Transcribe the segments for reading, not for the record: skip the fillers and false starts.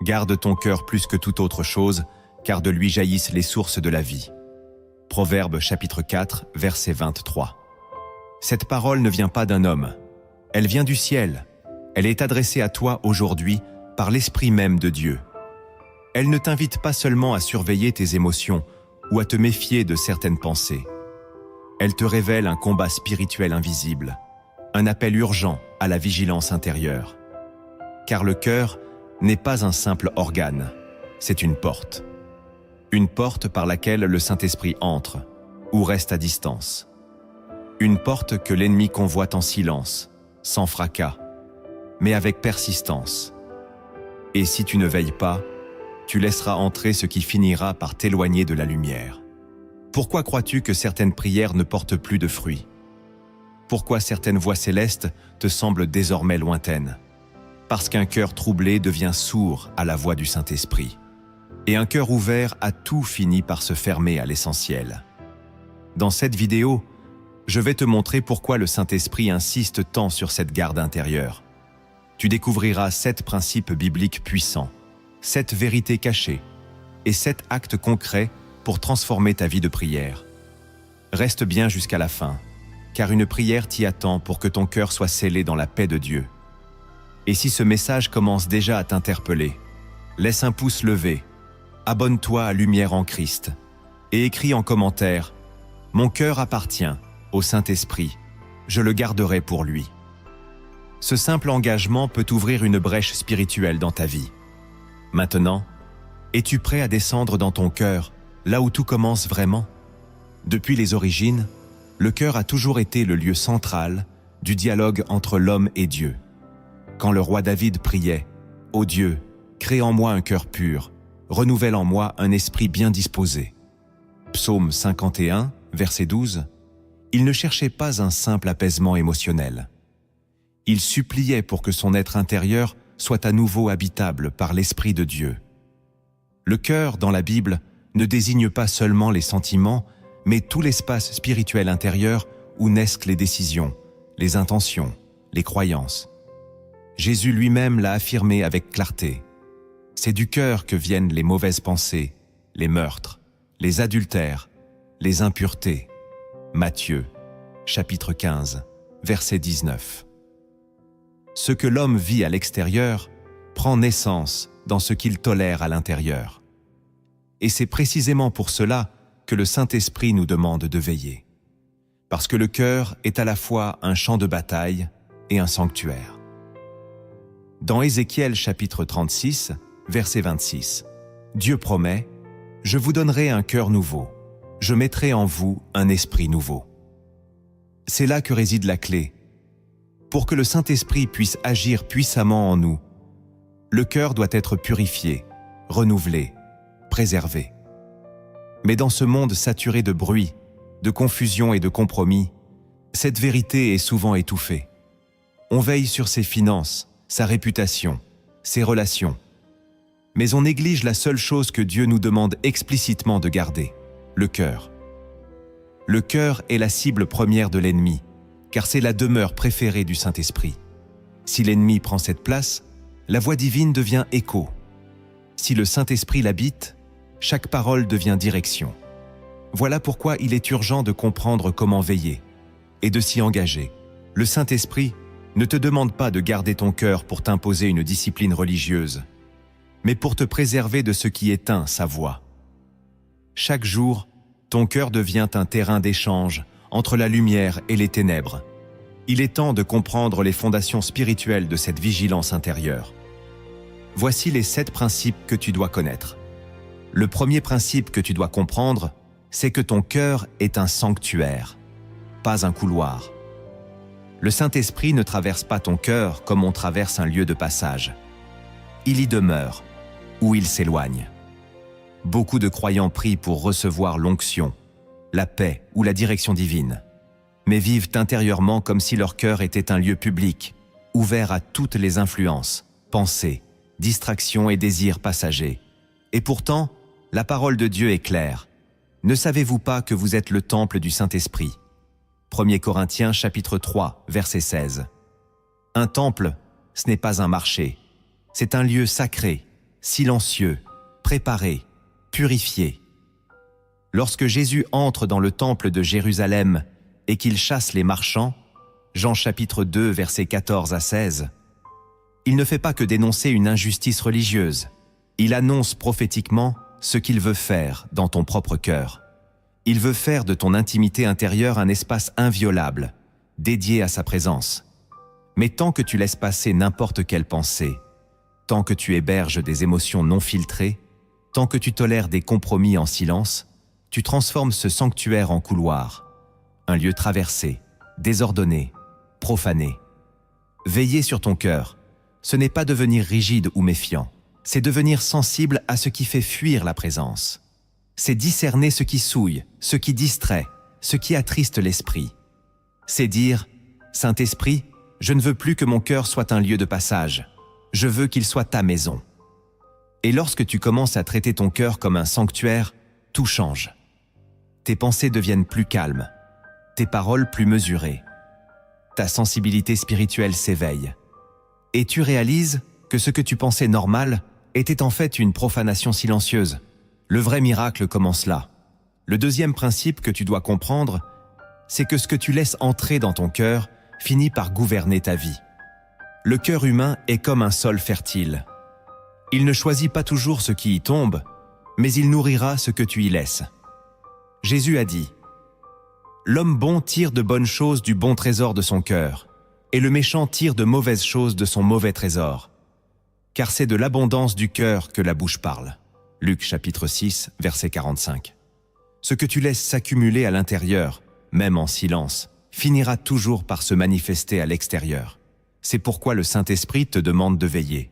Garde ton cœur plus que toute autre chose, car de lui jaillissent les sources de la vie. Proverbes chapitre 4, verset 23. Cette parole ne vient pas d'un homme. Elle vient du ciel. Elle est adressée à toi aujourd'hui par l'Esprit même de Dieu. Elle ne t'invite pas seulement à surveiller tes émotions ou à te méfier de certaines pensées. Elle te révèle un combat spirituel invisible, un appel urgent à la vigilance intérieure. Car le cœur n'est pas un simple organe, c'est une porte. Une porte par laquelle le Saint-Esprit entre ou reste à distance. Une porte que l'ennemi convoite en silence, sans fracas, mais avec persistance. Et si tu ne veilles pas, tu laisseras entrer ce qui finira par t'éloigner de la lumière. Pourquoi crois-tu que certaines prières ne portent plus de fruits? Pourquoi certaines voix célestes te semblent désormais lointaines? Parce qu'un cœur troublé devient sourd à la voix du Saint-Esprit. Et un cœur ouvert a tout fini par se fermer à l'essentiel. Dans cette vidéo, je vais te montrer pourquoi le Saint-Esprit insiste tant sur cette garde intérieure. Tu découvriras 7 principes bibliques puissants, 7 vérités cachées et 7 actes concrets pour transformer ta vie de prière. Reste bien jusqu'à la fin, car une prière t'y attend pour que ton cœur soit scellé dans la paix de Dieu. Et si ce message commence déjà à t'interpeller, laisse un pouce levé, abonne-toi à Lumière en Christ et écris en commentaire « Mon cœur appartient au Saint-Esprit, je le garderai pour lui ». Ce simple engagement peut ouvrir une brèche spirituelle dans ta vie. Maintenant, es-tu prêt à descendre dans ton cœur, là où tout commence vraiment? Depuis les origines, le cœur a toujours été le lieu central du dialogue entre l'homme et Dieu. Quand le roi David priait « Ô Dieu, crée en moi un cœur pur, renouvelle en moi un esprit bien disposé ». Psaume 51, verset 12, il ne cherchait pas un simple apaisement émotionnel. Il suppliait pour que son être intérieur soit à nouveau habitable par l'Esprit de Dieu. Le cœur, dans la Bible, ne désigne pas seulement les sentiments, mais tout l'espace spirituel intérieur où naissent les décisions, les intentions, les croyances. Jésus lui-même l'a affirmé avec clarté. C'est du cœur que viennent les mauvaises pensées, les meurtres, les adultères, les impuretés. Matthieu, chapitre 15, verset 19. Ce que l'homme vit à l'extérieur prend naissance dans ce qu'il tolère à l'intérieur. Et c'est précisément pour cela que le Saint-Esprit nous demande de veiller. Parce que le cœur est à la fois un champ de bataille et un sanctuaire. Dans Ézéchiel chapitre 36, verset 26, Dieu promet « Je vous donnerai un cœur nouveau, je mettrai en vous un esprit nouveau ». C'est là que réside la clé. Pour que le Saint-Esprit puisse agir puissamment en nous, le cœur doit être purifié, renouvelé, préservé. Mais dans ce monde saturé de bruit, de confusion et de compromis, cette vérité est souvent étouffée. On veille sur ses finances, sa réputation, ses relations. Mais on néglige la seule chose que Dieu nous demande explicitement de garder, le cœur. Le cœur est la cible première de l'ennemi, car c'est la demeure préférée du Saint-Esprit. Si l'ennemi prend cette place, la voix divine devient écho. Si le Saint-Esprit l'habite, chaque parole devient direction. Voilà pourquoi il est urgent de comprendre comment veiller et de s'y engager. Le Saint-Esprit ne te demande pas de garder ton cœur pour t'imposer une discipline religieuse, mais pour te préserver de ce qui éteint sa voix. Chaque jour, ton cœur devient un terrain d'échange entre la lumière et les ténèbres. Il est temps de comprendre les fondations spirituelles de cette vigilance intérieure. Voici les 7 principes que tu dois connaître. Le premier principe que tu dois comprendre, c'est que ton cœur est un sanctuaire, pas un couloir. Le Saint-Esprit ne traverse pas ton cœur comme on traverse un lieu de passage. Il y demeure, ou il s'éloigne. Beaucoup de croyants prient pour recevoir l'onction, la paix ou la direction divine, mais vivent intérieurement comme si leur cœur était un lieu public, ouvert à toutes les influences, pensées, distractions et désirs passagers. Et pourtant, la parole de Dieu est claire. Ne savez-vous pas que vous êtes le temple du Saint-Esprit? 1 Corinthiens chapitre 3, verset 16. Un temple, ce n'est pas un marché, c'est un lieu sacré, silencieux, préparé, purifié. Lorsque Jésus entre dans le temple de Jérusalem et qu'il chasse les marchands, Jean chapitre 2, versets 14 à 16, il ne fait pas que dénoncer une injustice religieuse. Il annonce prophétiquement ce qu'il veut faire dans ton propre cœur. Il veut faire de ton intimité intérieure un espace inviolable, dédié à sa présence. Mais tant que tu laisses passer n'importe quelle pensée, tant que tu héberges des émotions non filtrées, tant que tu tolères des compromis en silence, tu transformes ce sanctuaire en couloir, un lieu traversé, désordonné, profané. Veiller sur ton cœur, ce n'est pas devenir rigide ou méfiant, c'est devenir sensible à ce qui fait fuir la présence. C'est discerner ce qui souille, ce qui distrait, ce qui attriste l'esprit. C'est dire, Saint-Esprit, je ne veux plus que mon cœur soit un lieu de passage, je veux qu'il soit ta maison. Et lorsque tu commences à traiter ton cœur comme un sanctuaire, tout change. Tes pensées deviennent plus calmes, tes paroles plus mesurées. Ta sensibilité spirituelle s'éveille. Et tu réalises que ce que tu pensais normal était en fait une profanation silencieuse. Le vrai miracle commence là. Le deuxième principe que tu dois comprendre, c'est que ce que tu laisses entrer dans ton cœur finit par gouverner ta vie. Le cœur humain est comme un sol fertile. Il ne choisit pas toujours ce qui y tombe, mais il nourrira ce que tu y laisses. Jésus a dit, « L'homme bon tire de bonnes choses du bon trésor de son cœur, et le méchant tire de mauvaises choses de son mauvais trésor. Car c'est de l'abondance du cœur que la bouche parle. » Luc chapitre 6, verset 45. Ce que tu laisses s'accumuler à l'intérieur, même en silence, finira toujours par se manifester à l'extérieur. C'est pourquoi le Saint-Esprit te demande de veiller.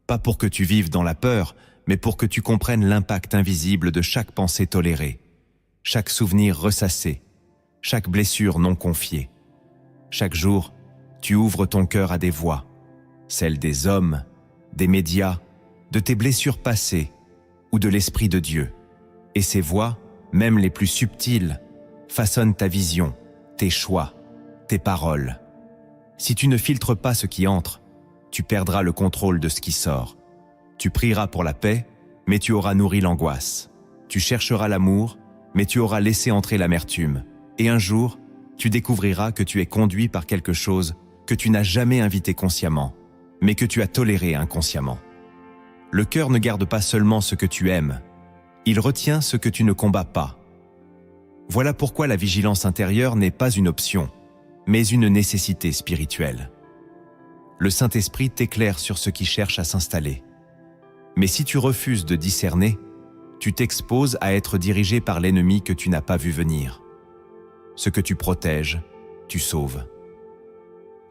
Pas pour que tu vives dans la peur, mais pour que tu comprennes l'impact invisible de chaque pensée tolérée, chaque souvenir ressassé, chaque blessure non confiée. Chaque jour, tu ouvres ton cœur à des voix, celles des hommes, des médias, de tes blessures passées ou de l'Esprit de Dieu. Et ces voix, même les plus subtiles, façonnent ta vision, tes choix, tes paroles. Si tu ne filtres pas ce qui entre, tu perdras le contrôle de ce qui sort. Tu prieras pour la paix, mais tu auras nourri l'angoisse. Tu chercheras l'amour, mais tu auras laissé entrer l'amertume. Et un jour, tu découvriras que tu es conduit par quelque chose que tu n'as jamais invité consciemment, mais que tu as toléré inconsciemment. Le cœur ne garde pas seulement ce que tu aimes, il retient ce que tu ne combats pas. Voilà pourquoi la vigilance intérieure n'est pas une option, mais une nécessité spirituelle. Le Saint-Esprit t'éclaire sur ce qui cherche à s'installer. Mais si tu refuses de discerner, tu t'exposes à être dirigé par l'ennemi que tu n'as pas vu venir. Ce que tu protèges, tu sauves.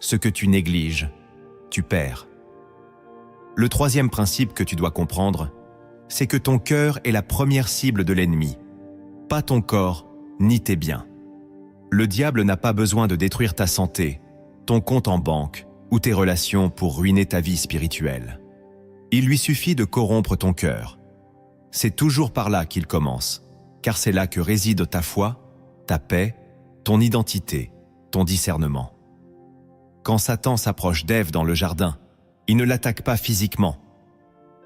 Ce que tu négliges, tu perds. Le troisième principe que tu dois comprendre, c'est que ton cœur est la première cible de l'ennemi, pas ton corps ni tes biens. Le diable n'a pas besoin de détruire ta santé, ton compte en banque ou tes relations pour ruiner ta vie spirituelle. Il lui suffit de corrompre ton cœur. C'est toujours par là qu'il commence, car c'est là que réside ta foi, ta paix, ton identité, ton discernement. Quand Satan s'approche d'Ève dans le jardin, il ne l'attaque pas physiquement.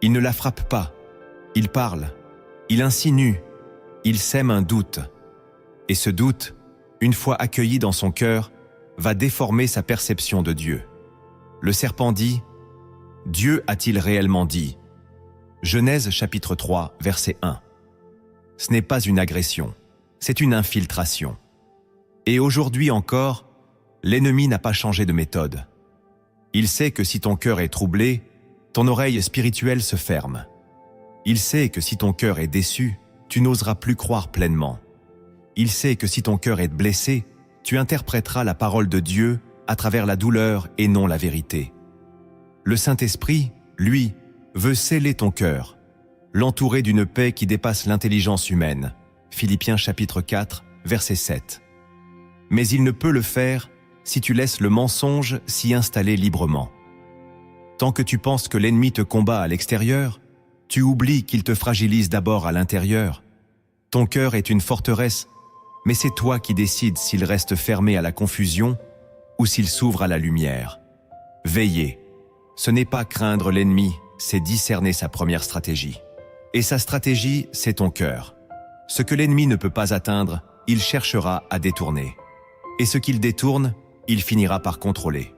Il ne la frappe pas. Il parle. Il insinue. Il sème un doute. Et ce doute, une fois accueilli dans son cœur, va déformer sa perception de Dieu. Le serpent dit, « Dieu a-t-il réellement dit ?» Genèse chapitre 3, verset 1. Ce n'est pas une agression, c'est une infiltration. Et aujourd'hui encore, l'ennemi n'a pas changé de méthode. Il sait que si ton cœur est troublé, ton oreille spirituelle se ferme. Il sait que si ton cœur est déçu, tu n'oseras plus croire pleinement. Il sait que si ton cœur est blessé, tu interpréteras la parole de Dieu à travers la douleur et non la vérité. Le Saint-Esprit, lui, veut sceller ton cœur, l'entourer d'une paix qui dépasse l'intelligence humaine. Philippiens chapitre 4, verset 7. Mais il ne peut le faire si tu laisses le mensonge s'y installer librement. Tant que tu penses que l'ennemi te combat à l'extérieur, tu oublies qu'il te fragilise d'abord à l'intérieur. Ton cœur est une forteresse, mais c'est toi qui décides s'il reste fermé à la confusion ou s'il s'ouvre à la lumière. Veillez, ce n'est pas craindre l'ennemi c'est discerner sa première stratégie. Et sa stratégie, c'est ton cœur. Ce que l'ennemi ne peut pas atteindre, il cherchera à détourner. Et ce qu'il détourne, il finira par contrôler.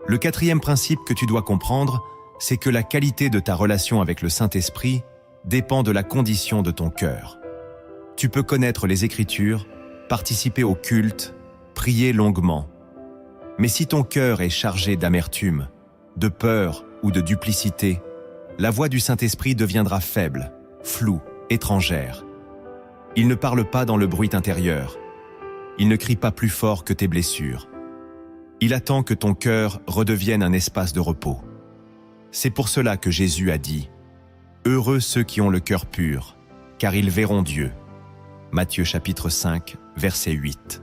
Le quatrième principe que tu dois comprendre, c'est que la qualité de ta relation avec le Saint-Esprit dépend de la condition de ton cœur. Tu peux connaître les Écritures, participer au culte, prier longuement. Mais si ton cœur est chargé d'amertume, de peur ou de duplicité, la voix du Saint-Esprit deviendra faible, floue, étrangère. Il ne parle pas dans le bruit intérieur. Il ne crie pas plus fort que tes blessures. Il attend que ton cœur redevienne un espace de repos. C'est pour cela que Jésus a dit « Heureux ceux qui ont le cœur pur, car ils verront Dieu. » Matthieu chapitre 5, verset 8.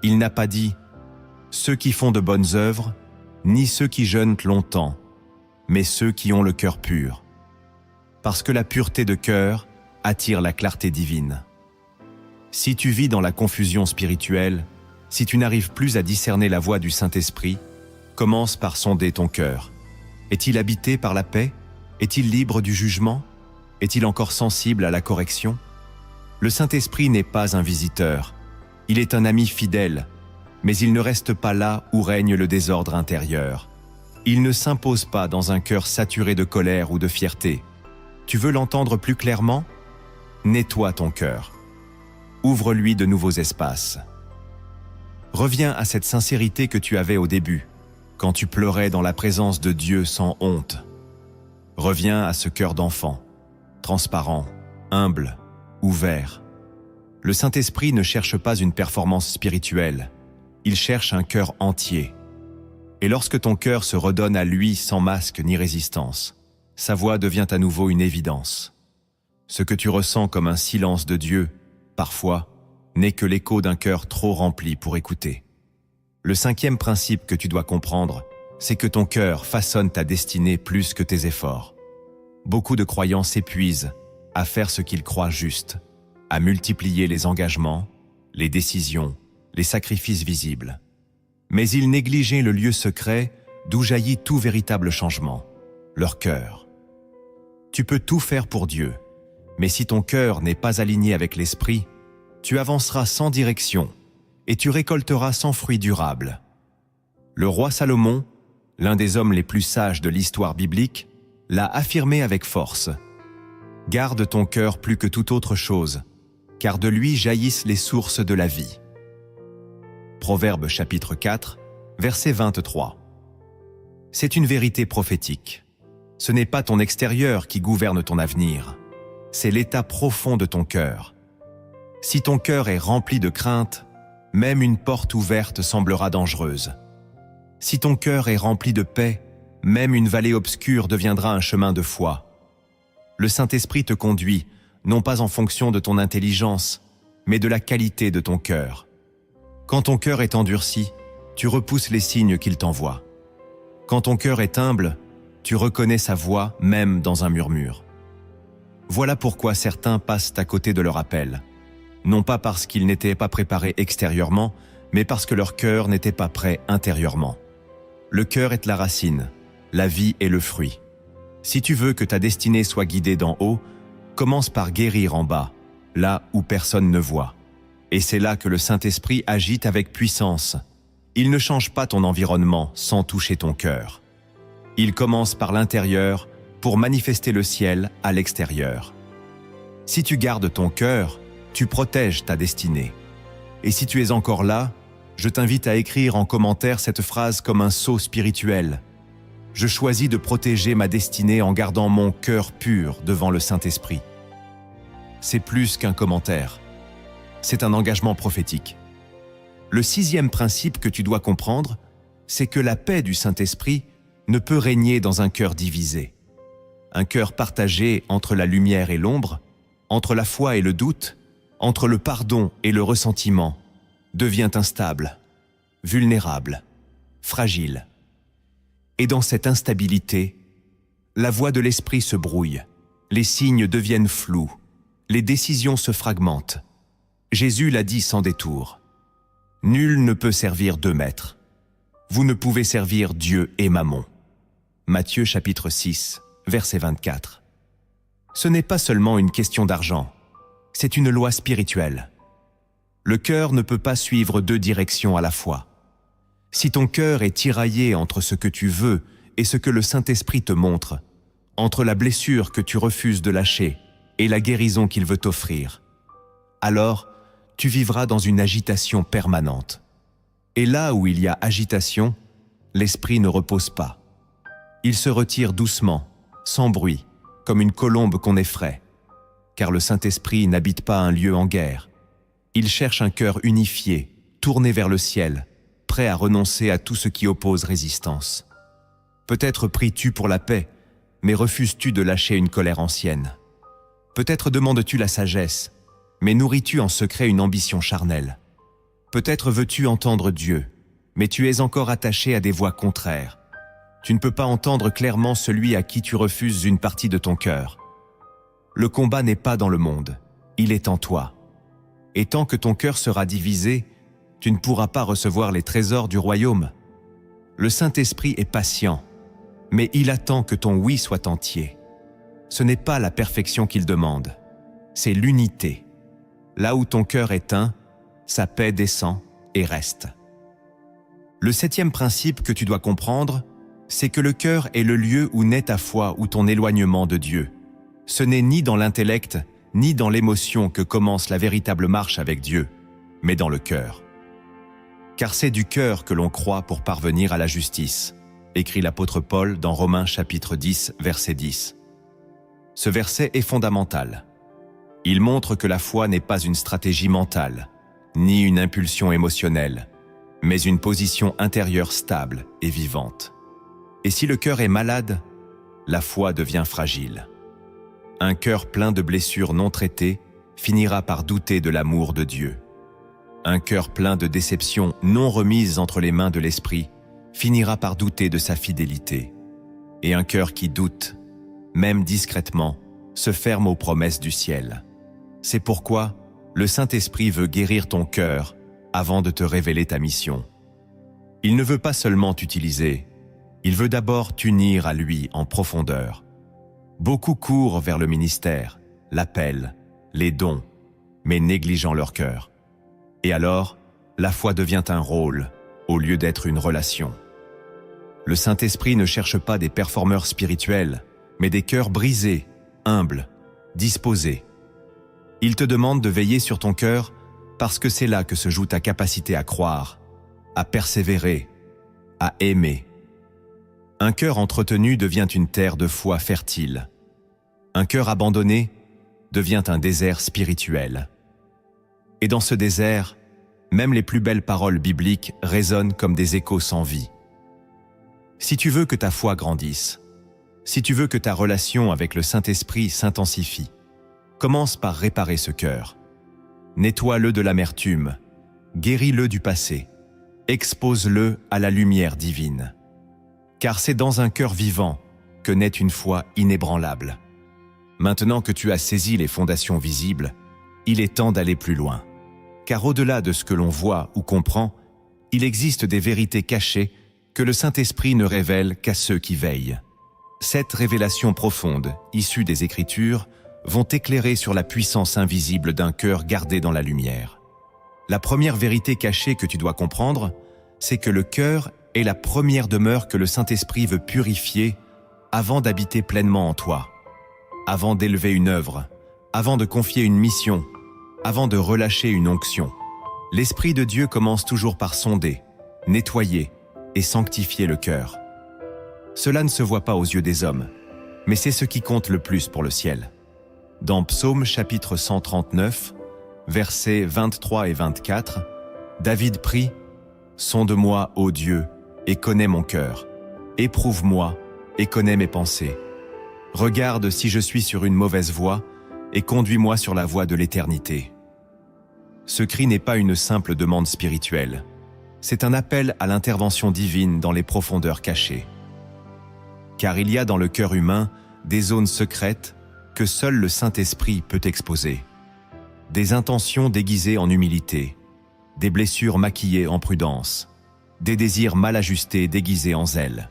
Il n'a pas dit « Ceux qui font de bonnes œuvres, ni ceux qui jeûnent longtemps, mais ceux qui ont le cœur pur. » Parce que la pureté de cœur attire la clarté divine. Si tu vis dans la confusion spirituelle, si tu n'arrives plus à discerner la voix du Saint-Esprit, commence par sonder ton cœur. Est-il habité par la paix? Est-il libre du jugement? Est-il encore sensible à la correction? Le Saint-Esprit n'est pas un visiteur. Il est un ami fidèle, mais il ne reste pas là où règne le désordre intérieur. Il ne s'impose pas dans un cœur saturé de colère ou de fierté. Tu veux l'entendre plus clairement? Nettoie ton cœur. Ouvre-lui de nouveaux espaces. Reviens à cette sincérité que tu avais au début, quand tu pleurais dans la présence de Dieu sans honte. Reviens à ce cœur d'enfant, transparent, humble, ouvert. Le Saint-Esprit ne cherche pas une performance spirituelle, il cherche un cœur entier. Et lorsque ton cœur se redonne à lui sans masque ni résistance, sa voix devient à nouveau une évidence. Ce que tu ressens comme un silence de Dieu, parfois, n'est que l'écho d'un cœur trop rempli pour écouter. Le cinquième principe que tu dois comprendre, c'est que ton cœur façonne ta destinée plus que tes efforts. Beaucoup de croyants s'épuisent à faire ce qu'ils croient juste, à multiplier les engagements, les décisions, les sacrifices visibles. Mais ils négligeaient le lieu secret d'où jaillit tout véritable changement, leur cœur. Tu peux tout faire pour Dieu, mais si ton cœur n'est pas aligné avec l'esprit, tu avanceras sans direction et tu récolteras sans fruit durable. Le roi Salomon, l'un des hommes les plus sages de l'histoire biblique, l'a affirmé avec force. « Garde ton cœur plus que toute autre chose, car de lui jaillissent les sources de la vie. » Proverbe chapitre 4, verset 23. C'est une vérité prophétique. Ce n'est pas ton extérieur qui gouverne ton avenir, c'est l'état profond de ton cœur. Si ton cœur est rempli de crainte, même une porte ouverte semblera dangereuse. Si ton cœur est rempli de paix, même une vallée obscure deviendra un chemin de foi. Le Saint-Esprit te conduit, non pas en fonction de ton intelligence, mais de la qualité de ton cœur. Quand ton cœur est endurci, tu repousses les signes qu'il t'envoie. Quand ton cœur est humble, tu reconnais sa voix même dans un murmure. Voilà pourquoi certains passent à côté de leur appel. Non pas parce qu'ils n'étaient pas préparés extérieurement, mais parce que leur cœur n'était pas prêt intérieurement. Le cœur est la racine, la vie est le fruit. Si tu veux que ta destinée soit guidée d'en haut, commence par guérir en bas, là où personne ne voit. Et c'est là que le Saint-Esprit agit avec puissance. Il ne change pas ton environnement sans toucher ton cœur. Il commence par l'intérieur pour manifester le ciel à l'extérieur. Si tu gardes ton cœur, tu protèges ta destinée. Et si tu es encore là, je t'invite à écrire en commentaire cette phrase comme un sceau spirituel. Je choisis de protéger ma destinée en gardant mon cœur pur devant le Saint-Esprit. C'est plus qu'un commentaire. C'est un engagement prophétique. Le sixième principe que tu dois comprendre, c'est que la paix du Saint-Esprit ne peut régner dans un cœur divisé. Un cœur partagé entre la lumière et l'ombre, entre la foi et le doute, entre le pardon et le ressentiment, devient instable, vulnérable, fragile. Et dans cette instabilité, la voix de l'esprit se brouille, les signes deviennent flous, les décisions se fragmentent. Jésus l'a dit sans détour. Nul ne peut servir deux maîtres. Vous ne pouvez servir Dieu et Mammon. Matthieu chapitre 6, verset 24. Ce n'est pas seulement une question d'argent, c'est une loi spirituelle. Le cœur ne peut pas suivre deux directions à la fois. Si ton cœur est tiraillé entre ce que tu veux et ce que le Saint-Esprit te montre, entre la blessure que tu refuses de lâcher et la guérison qu'il veut t'offrir, alors tu vivras dans une agitation permanente. Et là où il y a agitation, l'esprit ne repose pas. Il se retire doucement, sans bruit, comme une colombe qu'on effraie, car le Saint-Esprit n'habite pas un lieu en guerre. Il cherche un cœur unifié, tourné vers le ciel, prêt à renoncer à tout ce qui oppose résistance. Peut-être pries-tu pour la paix, mais refuses-tu de lâcher une colère ancienne. Peut-être demandes-tu la sagesse, mais nourris-tu en secret une ambition charnelle. Peut-être veux-tu entendre Dieu, mais tu es encore attaché à des voix contraires. Tu ne peux pas entendre clairement celui à qui tu refuses une partie de ton cœur. Le combat n'est pas dans le monde, il est en toi. Et tant que ton cœur sera divisé, tu ne pourras pas recevoir les trésors du royaume. Le Saint-Esprit est patient, mais il attend que ton oui soit entier. Ce n'est pas la perfection qu'il demande, c'est l'unité. Là où ton cœur est un, sa paix descend et reste. Le 7e principe que tu dois comprendre, c'est que le cœur est le lieu où naît ta foi ou ton éloignement de Dieu. Ce n'est ni dans l'intellect, ni dans l'émotion que commence la véritable marche avec Dieu, mais dans le cœur. Car c'est du cœur que l'on croit pour parvenir à la justice, écrit l'apôtre Paul dans Romains chapitre 10, verset 10. Ce verset est fondamental. Il montre que la foi n'est pas une stratégie mentale, ni une impulsion émotionnelle, mais une position intérieure stable et vivante. Et si le cœur est malade, la foi devient fragile. Un cœur plein de blessures non traitées finira par douter de l'amour de Dieu. Un cœur plein de déceptions non remises entre les mains de l'esprit finira par douter de sa fidélité. Et un cœur qui doute, même discrètement, se ferme aux promesses du ciel. C'est pourquoi le Saint-Esprit veut guérir ton cœur avant de te révéler ta mission. Il ne veut pas seulement t'utiliser, il veut d'abord t'unir à lui en profondeur. Beaucoup courent vers le ministère, l'appel, les dons, mais négligeant leur cœur. Et alors, la foi devient un rôle au lieu d'être une relation. Le Saint-Esprit ne cherche pas des performeurs spirituels, mais des cœurs brisés, humbles, disposés. Il te demande de veiller sur ton cœur parce que c'est là que se joue ta capacité à croire, à persévérer, à aimer. Un cœur entretenu devient une terre de foi fertile. Un cœur abandonné devient un désert spirituel. Et dans ce désert, même les plus belles paroles bibliques résonnent comme des échos sans vie. Si tu veux que ta foi grandisse, si tu veux que ta relation avec le Saint-Esprit s'intensifie, commence par réparer ce cœur. Nettoie-le de l'amertume, guéris-le du passé, expose-le à la lumière divine. Car c'est dans un cœur vivant que naît une foi inébranlable. Maintenant que tu as saisi les fondations visibles, il est temps d'aller plus loin. Car au-delà de ce que l'on voit ou comprend, il existe des vérités cachées que le Saint-Esprit ne révèle qu'à ceux qui veillent. Cette révélation profonde, issue des Écritures, vont éclairer sur la puissance invisible d'un cœur gardé dans la lumière. La première vérité cachée que tu dois comprendre, c'est que le cœur est la première demeure que le Saint-Esprit veut purifier avant d'habiter pleinement en toi, avant d'élever une œuvre, avant de confier une mission, avant de relâcher une onction. L'Esprit de Dieu commence toujours par sonder, nettoyer et sanctifier le cœur. Cela ne se voit pas aux yeux des hommes, mais c'est ce qui compte le plus pour le ciel. Dans Psaume chapitre 139, versets 23 et 24, David prie « Sonde-moi, ô Dieu, et connais mon cœur. Éprouve-moi et connais mes pensées. Regarde si je suis sur une mauvaise voie et conduis-moi sur la voie de l'éternité. » Ce cri n'est pas une simple demande spirituelle. C'est un appel à l'intervention divine dans les profondeurs cachées. Car il y a dans le cœur humain des zones secrètes que seul le Saint-Esprit peut exposer. Des intentions déguisées en humilité, des blessures maquillées en prudence, des désirs mal ajustés déguisés en zèle.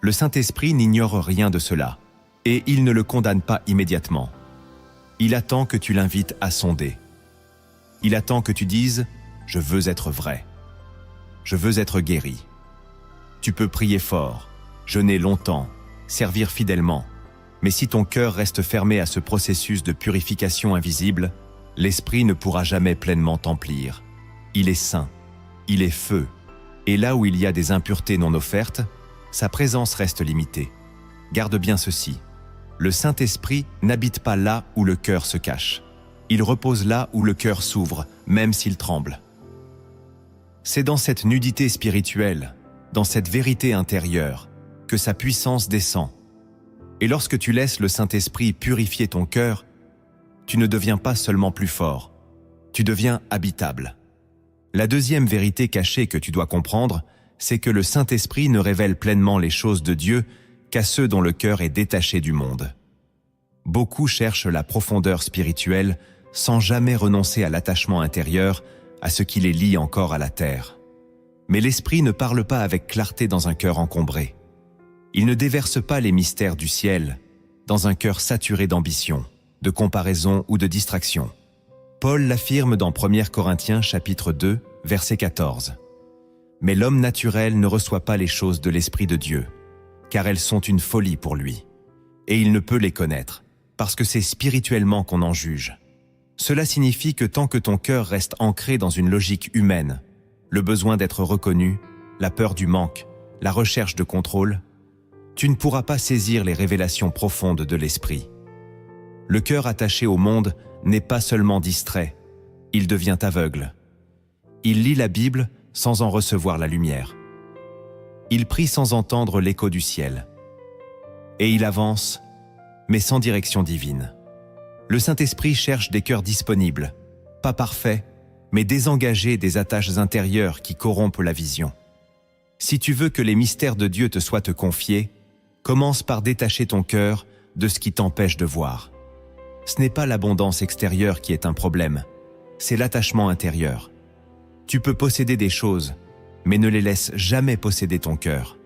Le Saint-Esprit n'ignore rien de cela, et il ne le condamne pas immédiatement. Il attend que tu l'invites à sonder. Il attend que tu dises « Je veux être vrai. Je veux être guéri. » Tu peux prier fort, jeûner longtemps, servir fidèlement, mais si ton cœur reste fermé à ce processus de purification invisible, l'Esprit ne pourra jamais pleinement t'emplir. Il est saint, il est feu, et là où il y a des impuretés non offertes, sa présence reste limitée. Garde bien ceci. Le Saint-Esprit n'habite pas là où le cœur se cache. Il repose là où le cœur s'ouvre, même s'il tremble. C'est dans cette nudité spirituelle, dans cette vérité intérieure, que sa puissance descend. Et lorsque tu laisses le Saint-Esprit purifier ton cœur, tu ne deviens pas seulement plus fort, tu deviens habitable. La deuxième vérité cachée que tu dois comprendre, c'est que le Saint-Esprit ne révèle pleinement les choses de Dieu qu'à ceux dont le cœur est détaché du monde. Beaucoup cherchent la profondeur spirituelle sans jamais renoncer à l'attachement intérieur, à ce qui les lie encore à la terre. Mais l'Esprit ne parle pas avec clarté dans un cœur encombré. Il ne déverse pas les mystères du ciel dans un cœur saturé d'ambition, de comparaison ou de distraction. Paul l'affirme dans 1 Corinthiens chapitre 2, verset 14. « Mais l'homme naturel ne reçoit pas les choses de l'Esprit de Dieu, car elles sont une folie pour lui, et il ne peut les connaître, parce que c'est spirituellement qu'on en juge. Cela signifie que tant que ton cœur reste ancré dans une logique humaine, le besoin d'être reconnu, la peur du manque, la recherche de contrôle, tu ne pourras pas saisir les révélations profondes de l'Esprit. Le cœur attaché au monde n'est pas seulement distrait, il devient aveugle. Il lit la Bible sans en recevoir la lumière. Il prie sans entendre l'écho du ciel. Et il avance, mais sans direction divine. Le Saint-Esprit cherche des cœurs disponibles, pas parfaits, mais désengagés des attaches intérieures qui corrompent la vision. Si tu veux que les mystères de Dieu te soient confiés, commence par détacher ton cœur de ce qui t'empêche de voir. Ce n'est pas l'abondance extérieure qui est un problème, c'est l'attachement intérieur. Tu peux posséder des choses, mais ne les laisse jamais posséder ton cœur.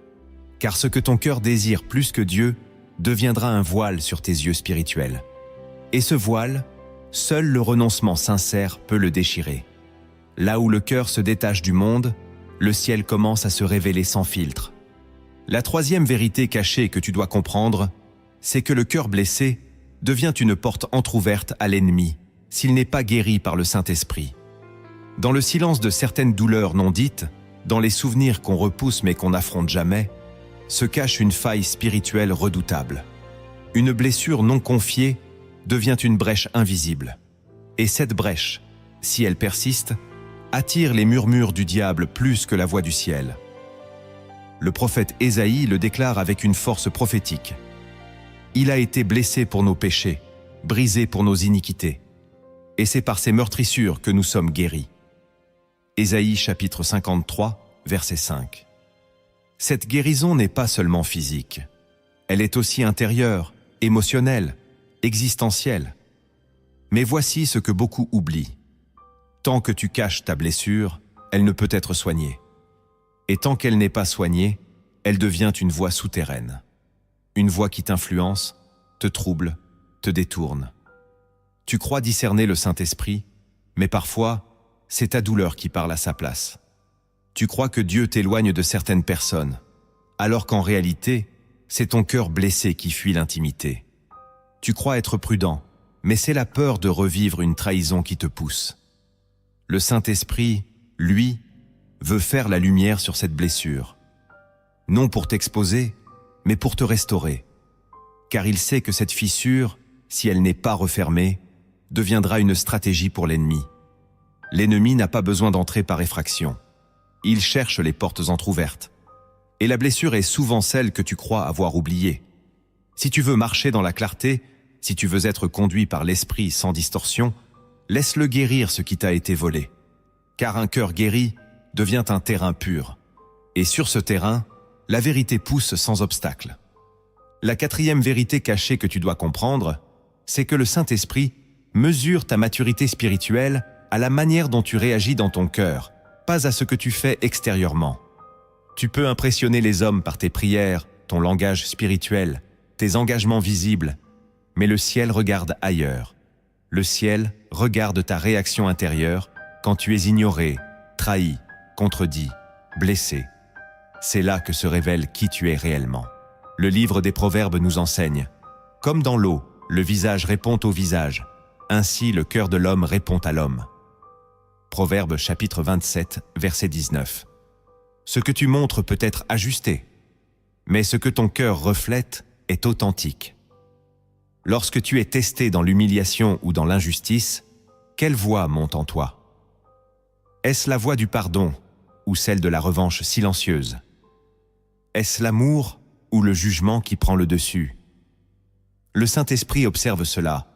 Car ce que ton cœur désire plus que Dieu deviendra un voile sur tes yeux spirituels. Et ce voile, seul le renoncement sincère peut le déchirer. Là où le cœur se détache du monde, le ciel commence à se révéler sans filtre. La troisième vérité cachée que tu dois comprendre, c'est que le cœur blessé devient une porte entr'ouverte à l'ennemi s'il n'est pas guéri par le Saint-Esprit. Dans le silence de certaines douleurs non dites, dans les souvenirs qu'on repousse mais qu'on n'affronte jamais, se cache une faille spirituelle redoutable. Une blessure non confiée devient une brèche invisible. Et cette brèche, si elle persiste, attire les murmures du diable plus que la voix du ciel. Le prophète Ésaïe le déclare avec une force prophétique. « Il a été blessé pour nos péchés, brisé pour nos iniquités. Et c'est par ses meurtrissures que nous sommes guéris. » Ésaïe chapitre 53, verset 5. Cette guérison n'est pas seulement physique. Elle est aussi intérieure, émotionnelle, existentielle. Mais voici ce que beaucoup oublient. Tant que tu caches ta blessure, elle ne peut être soignée. Et tant qu'elle n'est pas soignée, elle devient une voix souterraine. Une voix qui t'influence, te trouble, te détourne. Tu crois discerner le Saint-Esprit, mais parfois, c'est ta douleur qui parle à sa place. Tu crois que Dieu t'éloigne de certaines personnes, alors qu'en réalité, c'est ton cœur blessé qui fuit l'intimité. Tu crois être prudent, mais c'est la peur de revivre une trahison qui te pousse. Le Saint-Esprit, lui, veut faire la lumière sur cette blessure. Non pour t'exposer, mais pour te restaurer. Car il sait que cette fissure, si elle n'est pas refermée, deviendra une stratégie pour l'ennemi. L'ennemi n'a pas besoin d'entrer par effraction. Il cherche les portes entr'ouvertes. Et la blessure est souvent celle que tu crois avoir oubliée. Si tu veux marcher dans la clarté, si tu veux être conduit par l'Esprit sans distorsion, laisse-le guérir ce qui t'a été volé. Car un cœur guéri devient un terrain pur. Et sur ce terrain, la vérité pousse sans obstacle. La quatrième vérité cachée que tu dois comprendre, c'est que le Saint-Esprit mesure ta maturité spirituelle à la manière dont tu réagis dans ton cœur, pas à ce que tu fais extérieurement. Tu peux impressionner les hommes par tes prières, ton langage spirituel, tes engagements visibles, mais le ciel regarde ailleurs. Le ciel regarde ta réaction intérieure quand tu es ignoré, trahi, contredit, blessé. C'est là que se révèle qui tu es réellement. Le livre des Proverbes nous enseigne. Comme dans l'eau, le visage répond au visage. Ainsi le cœur de l'homme répond à l'homme. Proverbes chapitre 27, verset 19. Ce que tu montres peut être ajusté, mais ce que ton cœur reflète est authentique. Lorsque tu es testé dans l'humiliation ou dans l'injustice, quelle voix monte en toi? Est-ce la voix du pardon ou celle de la revanche silencieuse? Est-ce l'amour ou le jugement qui prend le dessus? Le Saint-Esprit observe cela,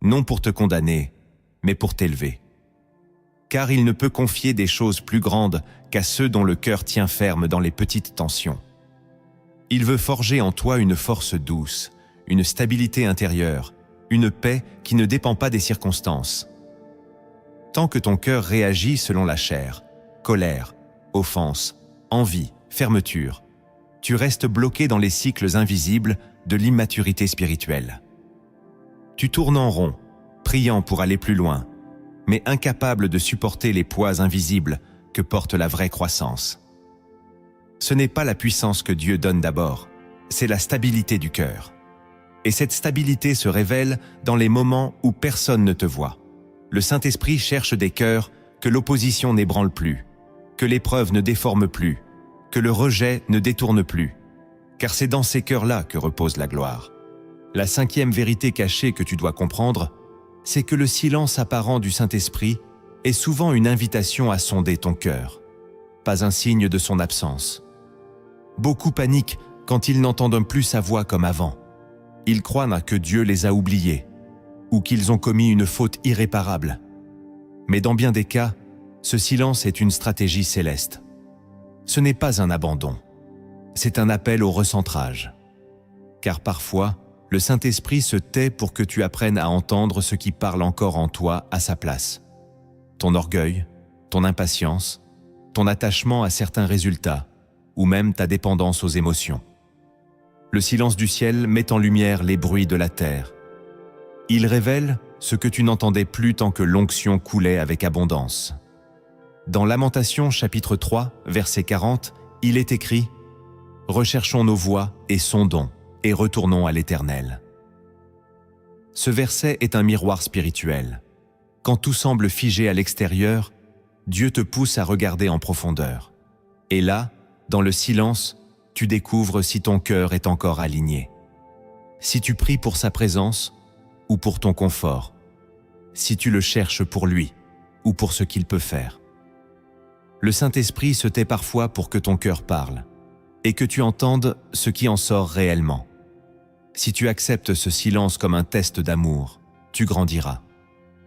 non pour te condamner, mais pour t'élever. Car il ne peut confier des choses plus grandes qu'à ceux dont le cœur tient ferme dans les petites tensions. Il veut forger en toi une force douce, une stabilité intérieure, une paix qui ne dépend pas des circonstances. Tant que ton cœur réagit selon la chair, colère, offense, envie, fermeture, tu restes bloqué dans les cycles invisibles de l'immaturité spirituelle. Tu tournes en rond, priant pour aller plus loin, mais incapable de supporter les poids invisibles que porte la vraie croissance. Ce n'est pas la puissance que Dieu donne d'abord, c'est la stabilité du cœur. Et cette stabilité se révèle dans les moments où personne ne te voit. Le Saint-Esprit cherche des cœurs que l'opposition n'ébranle plus, que l'épreuve ne déforme plus, que le rejet ne détourne plus, car c'est dans ces cœurs-là que repose la gloire. La 5e vérité cachée que tu dois comprendre, c'est que le silence apparent du Saint-Esprit est souvent une invitation à sonder ton cœur, pas un signe de son absence. Beaucoup paniquent quand ils n'entendent plus sa voix comme avant. Ils croient que Dieu les a oubliés, ou qu'ils ont commis une faute irréparable. Mais dans bien des cas, ce silence est une stratégie céleste. Ce n'est pas un abandon, c'est un appel au recentrage. Car parfois, le Saint-Esprit se tait pour que tu apprennes à entendre ce qui parle encore en toi à sa place. Ton orgueil, ton impatience, ton attachement à certains résultats, ou même ta dépendance aux émotions. Le silence du ciel met en lumière les bruits de la terre. Il révèle ce que tu n'entendais plus tant que l'onction coulait avec abondance. Dans Lamentations chapitre 3, verset 40, il est écrit « Recherchons nos voies et sondons, et retournons à l'Éternel. » Ce verset est un miroir spirituel. Quand tout semble figé à l'extérieur, Dieu te pousse à regarder en profondeur. Et là, dans le silence, tu découvres si ton cœur est encore aligné. Si tu pries pour sa présence ou pour ton confort. Si tu le cherches pour lui ou pour ce qu'il peut faire. Le Saint-Esprit se tait parfois pour que ton cœur parle et que tu entendes ce qui en sort réellement. Si tu acceptes ce silence comme un test d'amour, tu grandiras.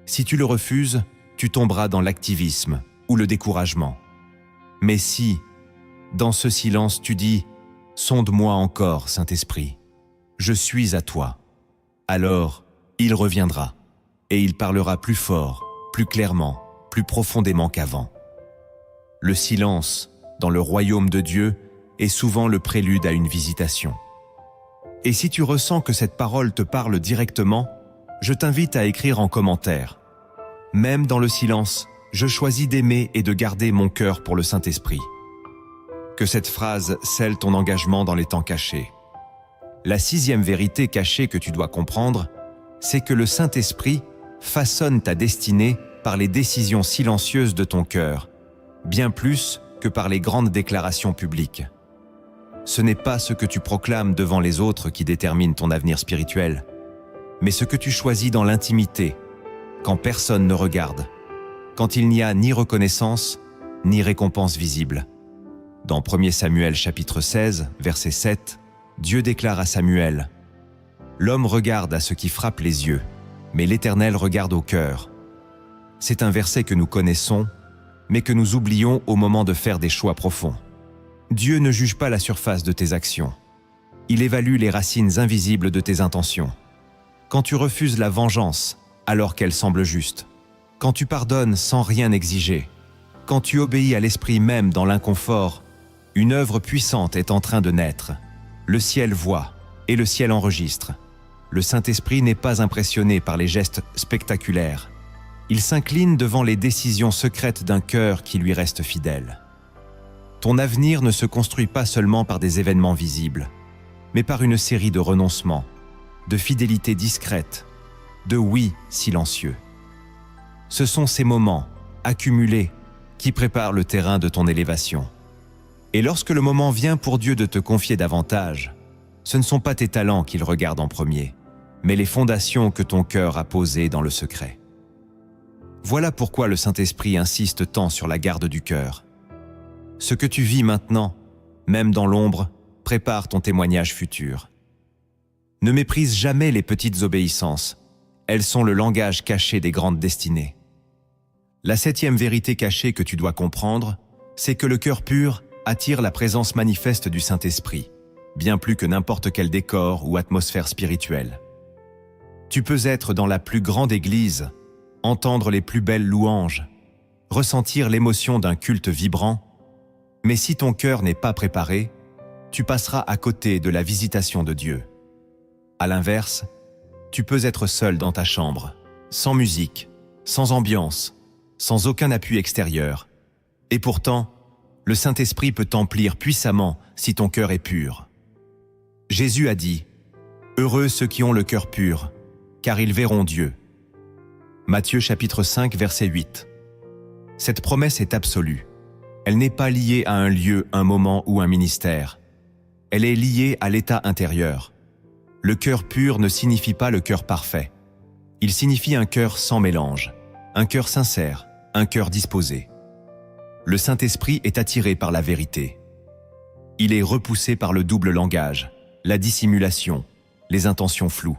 Si tu le refuses, tu tomberas dans l'activisme ou le découragement. Mais si, dans ce silence, tu dis « Sonde-moi encore, Saint-Esprit, je suis à toi », alors il reviendra et il parlera plus fort, plus clairement, plus profondément qu'avant. Le silence, dans le royaume de Dieu, est souvent le prélude à une visitation. Et si tu ressens que cette parole te parle directement, je t'invite à écrire en commentaire. Même dans le silence, je choisis d'aimer et de garder mon cœur pour le Saint-Esprit. Que cette phrase scelle ton engagement dans les temps cachés. La 6e vérité cachée que tu dois comprendre, c'est que le Saint-Esprit façonne ta destinée par les décisions silencieuses de ton cœur, bien plus que par les grandes déclarations publiques. Ce n'est pas ce que tu proclames devant les autres qui détermine ton avenir spirituel, mais ce que tu choisis dans l'intimité, quand personne ne regarde, quand il n'y a ni reconnaissance, ni récompense visible. Dans 1 Samuel chapitre 16, verset 7, Dieu déclare à Samuel « L'homme regarde à ce qui frappe les yeux, mais l'Éternel regarde au cœur. » C'est un verset que nous connaissons, mais que nous oublions au moment de faire des choix profonds. Dieu ne juge pas la surface de tes actions. Il évalue les racines invisibles de tes intentions. Quand tu refuses la vengeance alors qu'elle semble juste, quand tu pardonnes sans rien exiger, quand tu obéis à l'esprit même dans l'inconfort, une œuvre puissante est en train de naître. Le ciel voit et le ciel enregistre. Le Saint-Esprit n'est pas impressionné par les gestes spectaculaires. Il s'incline devant les décisions secrètes d'un cœur qui lui reste fidèle. Ton avenir ne se construit pas seulement par des événements visibles, mais par une série de renoncements, de fidélités discrètes, de oui silencieux. Ce sont ces moments, accumulés, qui préparent le terrain de ton élévation. Et lorsque le moment vient pour Dieu de te confier davantage, ce ne sont pas tes talents qu'il regarde en premier, mais les fondations que ton cœur a posées dans le secret. Voilà pourquoi le Saint-Esprit insiste tant sur la garde du cœur. Ce que tu vis maintenant, même dans l'ombre, prépare ton témoignage futur. Ne méprise jamais les petites obéissances. Elles sont le langage caché des grandes destinées. La 7e vérité cachée que tu dois comprendre, c'est que le cœur pur attire la présence manifeste du Saint-Esprit, bien plus que n'importe quel décor ou atmosphère spirituelle. Tu peux être dans la plus grande église, entendre les plus belles louanges, ressentir l'émotion d'un culte vibrant, mais si ton cœur n'est pas préparé, tu passeras à côté de la visitation de Dieu. À l'inverse, tu peux être seul dans ta chambre, sans musique, sans ambiance, sans aucun appui extérieur. Et pourtant, le Saint-Esprit peut t'emplir puissamment si ton cœur est pur. Jésus a dit « Heureux ceux qui ont le cœur pur, car ils verront Dieu. » Matthieu chapitre 5, verset 8. Cette promesse est absolue. Elle n'est pas liée à un lieu, un moment ou un ministère. Elle est liée à l'état intérieur. Le cœur pur ne signifie pas le cœur parfait. Il signifie un cœur sans mélange, un cœur sincère, un cœur disposé. Le Saint-Esprit est attiré par la vérité. Il est repoussé par le double langage, la dissimulation, les intentions floues.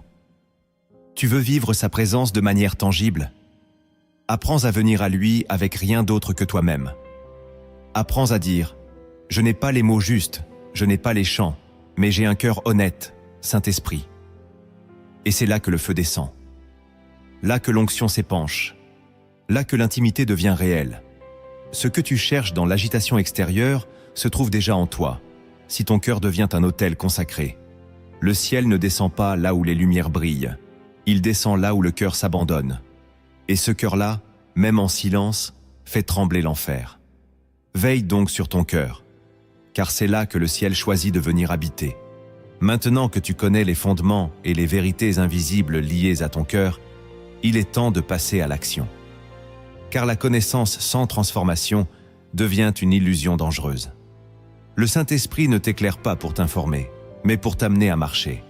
Tu veux vivre sa présence de manière tangible? Apprends à venir à lui avec rien d'autre que toi-même. Apprends à dire « Je n'ai pas les mots justes, je n'ai pas les chants, mais j'ai un cœur honnête, Saint-Esprit. » Et c'est là que le feu descend. Là que l'onction s'épanche. Là que l'intimité devient réelle. Ce que tu cherches dans l'agitation extérieure se trouve déjà en toi, si ton cœur devient un autel consacré. Le ciel ne descend pas là où les lumières brillent. Il descend là où le cœur s'abandonne. Et ce cœur-là, même en silence, fait trembler l'enfer. Veille donc sur ton cœur, car c'est là que le ciel choisit de venir habiter. Maintenant que tu connais les fondements et les vérités invisibles liées à ton cœur, il est temps de passer à l'action. Car la connaissance sans transformation devient une illusion dangereuse. Le Saint-Esprit ne t'éclaire pas pour t'informer, mais pour t'amener à marcher.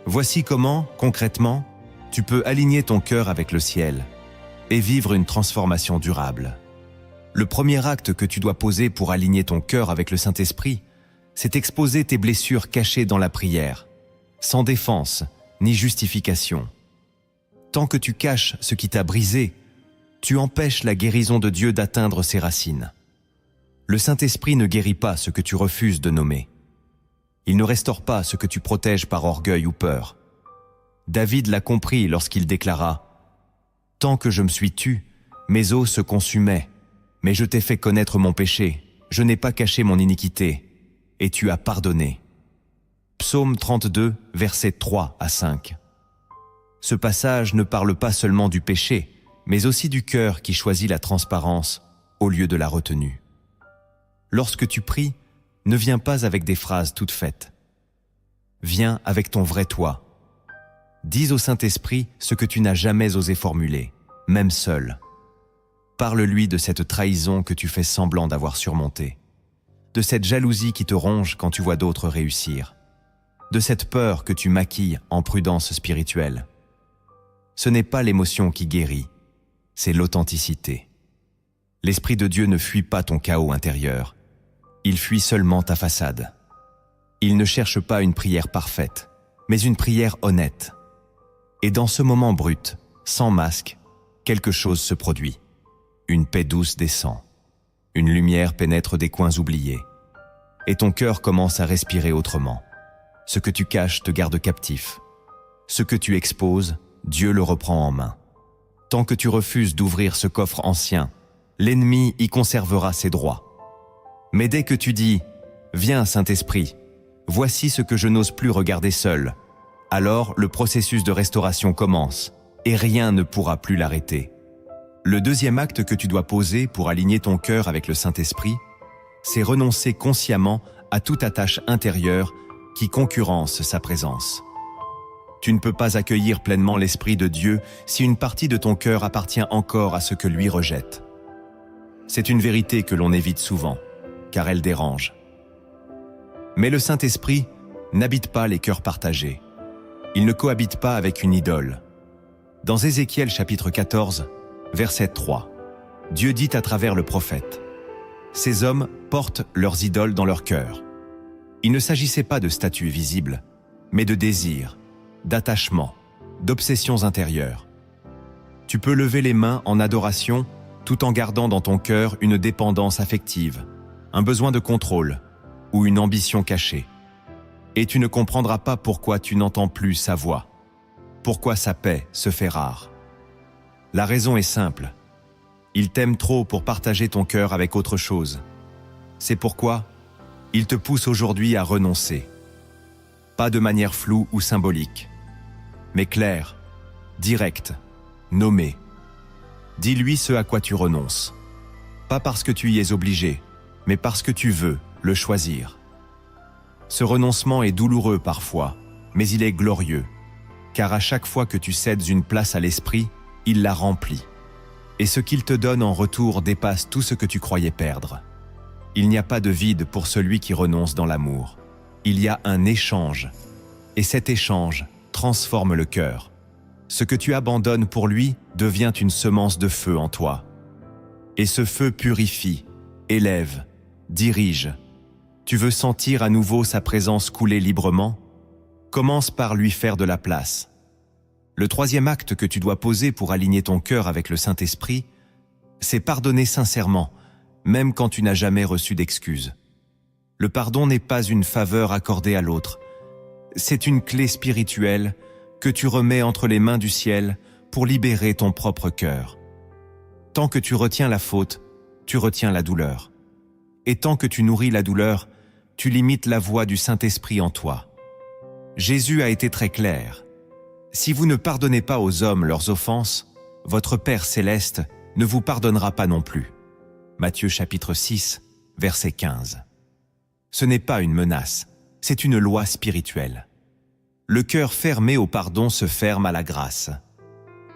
Voici comment, concrètement, tu peux aligner ton cœur avec le ciel et vivre une transformation durable. Le premier acte que tu dois poser pour aligner ton cœur avec le Saint-Esprit, c'est exposer tes blessures cachées dans la prière, sans défense ni justification. Tant que tu caches ce qui t'a brisé, tu empêches la guérison de Dieu d'atteindre ses racines. Le Saint-Esprit ne guérit pas ce que tu refuses de nommer. Il ne restaure pas ce que tu protèges par orgueil ou peur. David l'a compris lorsqu'il déclara « Tant que je me suis tu, mes os se consumaient, mais je t'ai fait connaître mon péché, je n'ai pas caché mon iniquité, et tu as pardonné. » Psaume 32, versets 3 à 5. Ce passage ne parle pas seulement du péché, mais aussi du cœur qui choisit la transparence au lieu de la retenue. Lorsque tu pries, ne viens pas avec des phrases toutes faites. Viens avec ton vrai toi. Dis au Saint-Esprit ce que tu n'as jamais osé formuler, même seul. Parle-lui de cette trahison que tu fais semblant d'avoir surmontée, de cette jalousie qui te ronge quand tu vois d'autres réussir, de cette peur que tu maquilles en prudence spirituelle. Ce n'est pas l'émotion qui guérit, c'est l'authenticité. L'Esprit de Dieu ne fuit pas ton chaos intérieur, il fuit seulement ta façade. Il ne cherche pas une prière parfaite, mais une prière honnête. Et dans ce moment brut, sans masque, quelque chose se produit. Une paix douce descend. Une lumière pénètre des coins oubliés. Et ton cœur commence à respirer autrement. Ce que tu caches te garde captif. Ce que tu exposes, Dieu le reprend en main. Tant que tu refuses d'ouvrir ce coffre ancien, l'ennemi y conservera ses droits. Mais dès que tu dis « Viens, Saint-Esprit », Voici ce que je n'ose plus regarder seul. Alors le processus de restauration commence, et rien ne pourra plus l'arrêter. Le deuxième acte que tu dois poser pour aligner ton cœur avec le Saint-Esprit, c'est renoncer consciemment à toute attache intérieure qui concurrence sa présence. Tu ne peux pas accueillir pleinement l'Esprit de Dieu si une partie de ton cœur appartient encore à ce que lui rejette. C'est une vérité que l'on évite souvent, car elle dérange. Mais le Saint-Esprit n'habite pas les cœurs partagés. Il ne cohabite pas avec une idole. Dans Ézéchiel chapitre 14, verset 3, Dieu dit à travers le prophète: « Ces hommes portent leurs idoles dans leur cœur. » Il ne s'agissait pas de statues visibles, mais de désirs, d'attachements, d'obsessions intérieures. Tu peux lever les mains en adoration tout en gardant dans ton cœur une dépendance affective, un besoin de contrôle ou une ambition cachée. Et tu ne comprendras pas pourquoi tu n'entends plus sa voix, pourquoi sa paix se fait rare. La raison est simple. Il t'aime trop pour partager ton cœur avec autre chose. C'est pourquoi il te pousse aujourd'hui à renoncer. Pas de manière floue ou symbolique, mais claire, directe, nommée. Dis-lui ce à quoi tu renonces. Pas parce que tu y es obligé, mais parce que tu veux le choisir. Ce renoncement est douloureux parfois, mais il est glorieux, car à chaque fois que tu cèdes une place à l'Esprit, il la remplit. Et ce qu'il te donne en retour dépasse tout ce que tu croyais perdre. Il n'y a pas de vide pour celui qui renonce dans l'amour. Il y a un échange, et cet échange transforme le cœur. Ce que tu abandonnes pour lui devient une semence de feu en toi. Et ce feu purifie, élève, dirige. Tu veux sentir à nouveau sa présence couler librement? Commence par lui faire de la place. Le troisième acte que tu dois poser pour aligner ton cœur avec le Saint-Esprit, c'est pardonner sincèrement, même quand tu n'as jamais reçu d'excuses. Le pardon n'est pas une faveur accordée à l'autre. C'est une clé spirituelle que tu remets entre les mains du ciel pour libérer ton propre cœur. Tant que tu retiens la faute, tu retiens la douleur. Et tant que tu nourris la douleur, tu limites la voix du Saint-Esprit en toi. Jésus a été très clair. Si vous ne pardonnez pas aux hommes leurs offenses, votre Père céleste ne vous pardonnera pas non plus. Matthieu chapitre 6, verset 15. Ce n'est pas une menace, c'est une loi spirituelle. Le cœur fermé au pardon se ferme à la grâce.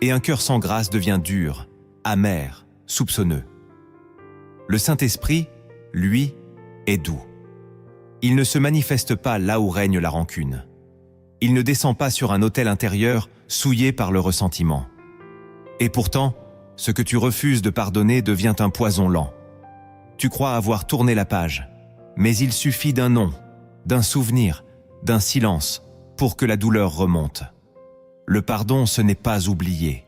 Et un cœur sans grâce devient dur, amer, soupçonneux. Le Saint-Esprit, lui, est doux. Il ne se manifeste pas là où règne la rancune. Il ne descend pas sur un autel intérieur souillé par le ressentiment. Et pourtant, ce que tu refuses de pardonner devient un poison lent. Tu crois avoir tourné la page, mais il suffit d'un nom, d'un souvenir, d'un silence pour que la douleur remonte. Le pardon, ce n'est pas oublier,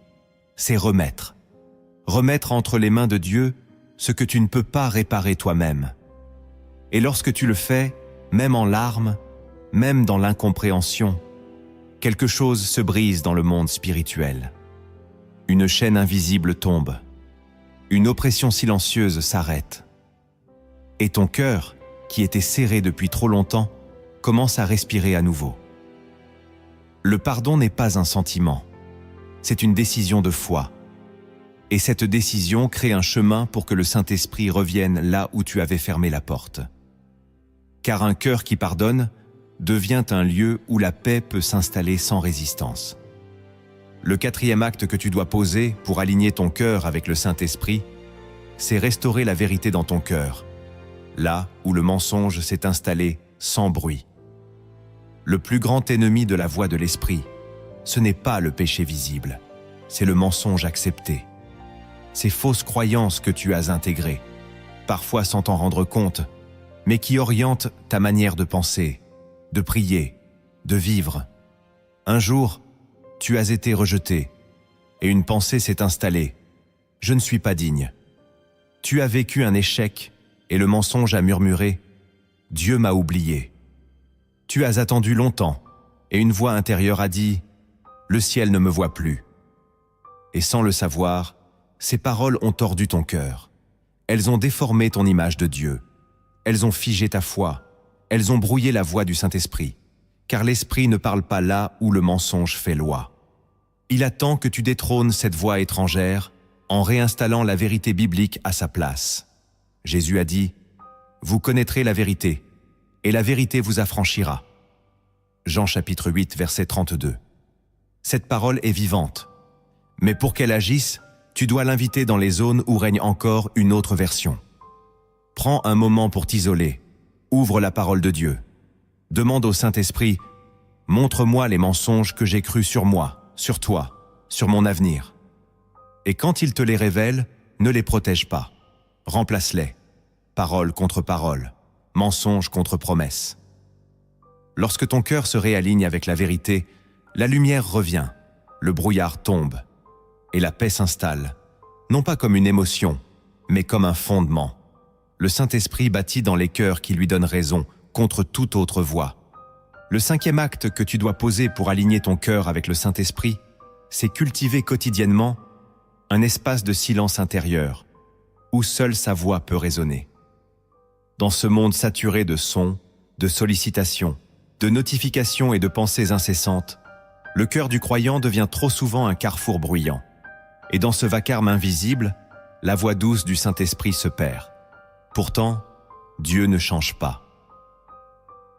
c'est remettre. Remettre entre les mains de Dieu ce que tu ne peux pas réparer toi-même. Et lorsque tu le fais, même en larmes, même dans l'incompréhension, quelque chose se brise dans le monde spirituel. Une chaîne invisible tombe. Une oppression silencieuse s'arrête. Et ton cœur, qui était serré depuis trop longtemps, commence à respirer à nouveau. Le pardon n'est pas un sentiment, c'est une décision de foi. Et cette décision crée un chemin pour que le Saint-Esprit revienne là où tu avais fermé la porte. Car un cœur qui pardonne devient un lieu où la paix peut s'installer sans résistance. Le quatrième acte que tu dois poser pour aligner ton cœur avec le Saint-Esprit, c'est restaurer la vérité dans ton cœur, là où le mensonge s'est installé sans bruit. Le plus grand ennemi de la voie de l'Esprit, ce n'est pas le péché visible, c'est le mensonge accepté. Ces fausses croyances que tu as intégrées, parfois sans t'en rendre compte, mais qui orientent ta manière de penser, de prier, de vivre. Un jour, tu as été rejeté, et une pensée s'est installée. Je ne suis pas digne. Tu as vécu un échec, et le mensonge a murmuré « Dieu m'a oublié ». Tu as attendu longtemps, et une voix intérieure a dit « Le ciel ne me voit plus ». Et sans le savoir, ces paroles ont tordu ton cœur. Elles ont déformé ton image de Dieu. Elles ont figé ta foi. elles ont brouillé la voix du Saint-Esprit, car l'Esprit ne parle pas là où le mensonge fait loi. Il attend que tu détrônes cette voix étrangère en réinstallant la vérité biblique à sa place. Jésus a dit « Vous connaîtrez la vérité, et la vérité vous affranchira. » Jean chapitre 8, verset 32. Cette parole est vivante, mais pour qu'elle agisse, tu dois l'inviter dans les zones où règne encore une autre version. Prends un moment pour t'isoler, ouvre la parole de Dieu. Demande au Saint-Esprit « Montre-moi les mensonges que j'ai crus sur moi, sur toi, sur mon avenir. » Et quand il te les révèle, ne les protège pas. Remplace-les. Parole contre parole, mensonge contre promesse. Lorsque ton cœur se réaligne avec la vérité, la lumière revient, le brouillard tombe, et la paix s'installe, non pas comme une émotion, mais comme un fondement. Le Saint-Esprit bâtit dans les cœurs qui lui donnent raison contre toute autre voix. Le 5e acte que tu dois poser pour aligner ton cœur avec le Saint-Esprit, c'est cultiver quotidiennement un espace de silence intérieur, où seule sa voix peut résonner. Dans ce monde saturé de sons, de sollicitations, de notifications et de pensées incessantes, le cœur du croyant devient trop souvent un carrefour bruyant. Et dans ce vacarme invisible, la voix douce du Saint-Esprit se perd. Pourtant, Dieu ne change pas.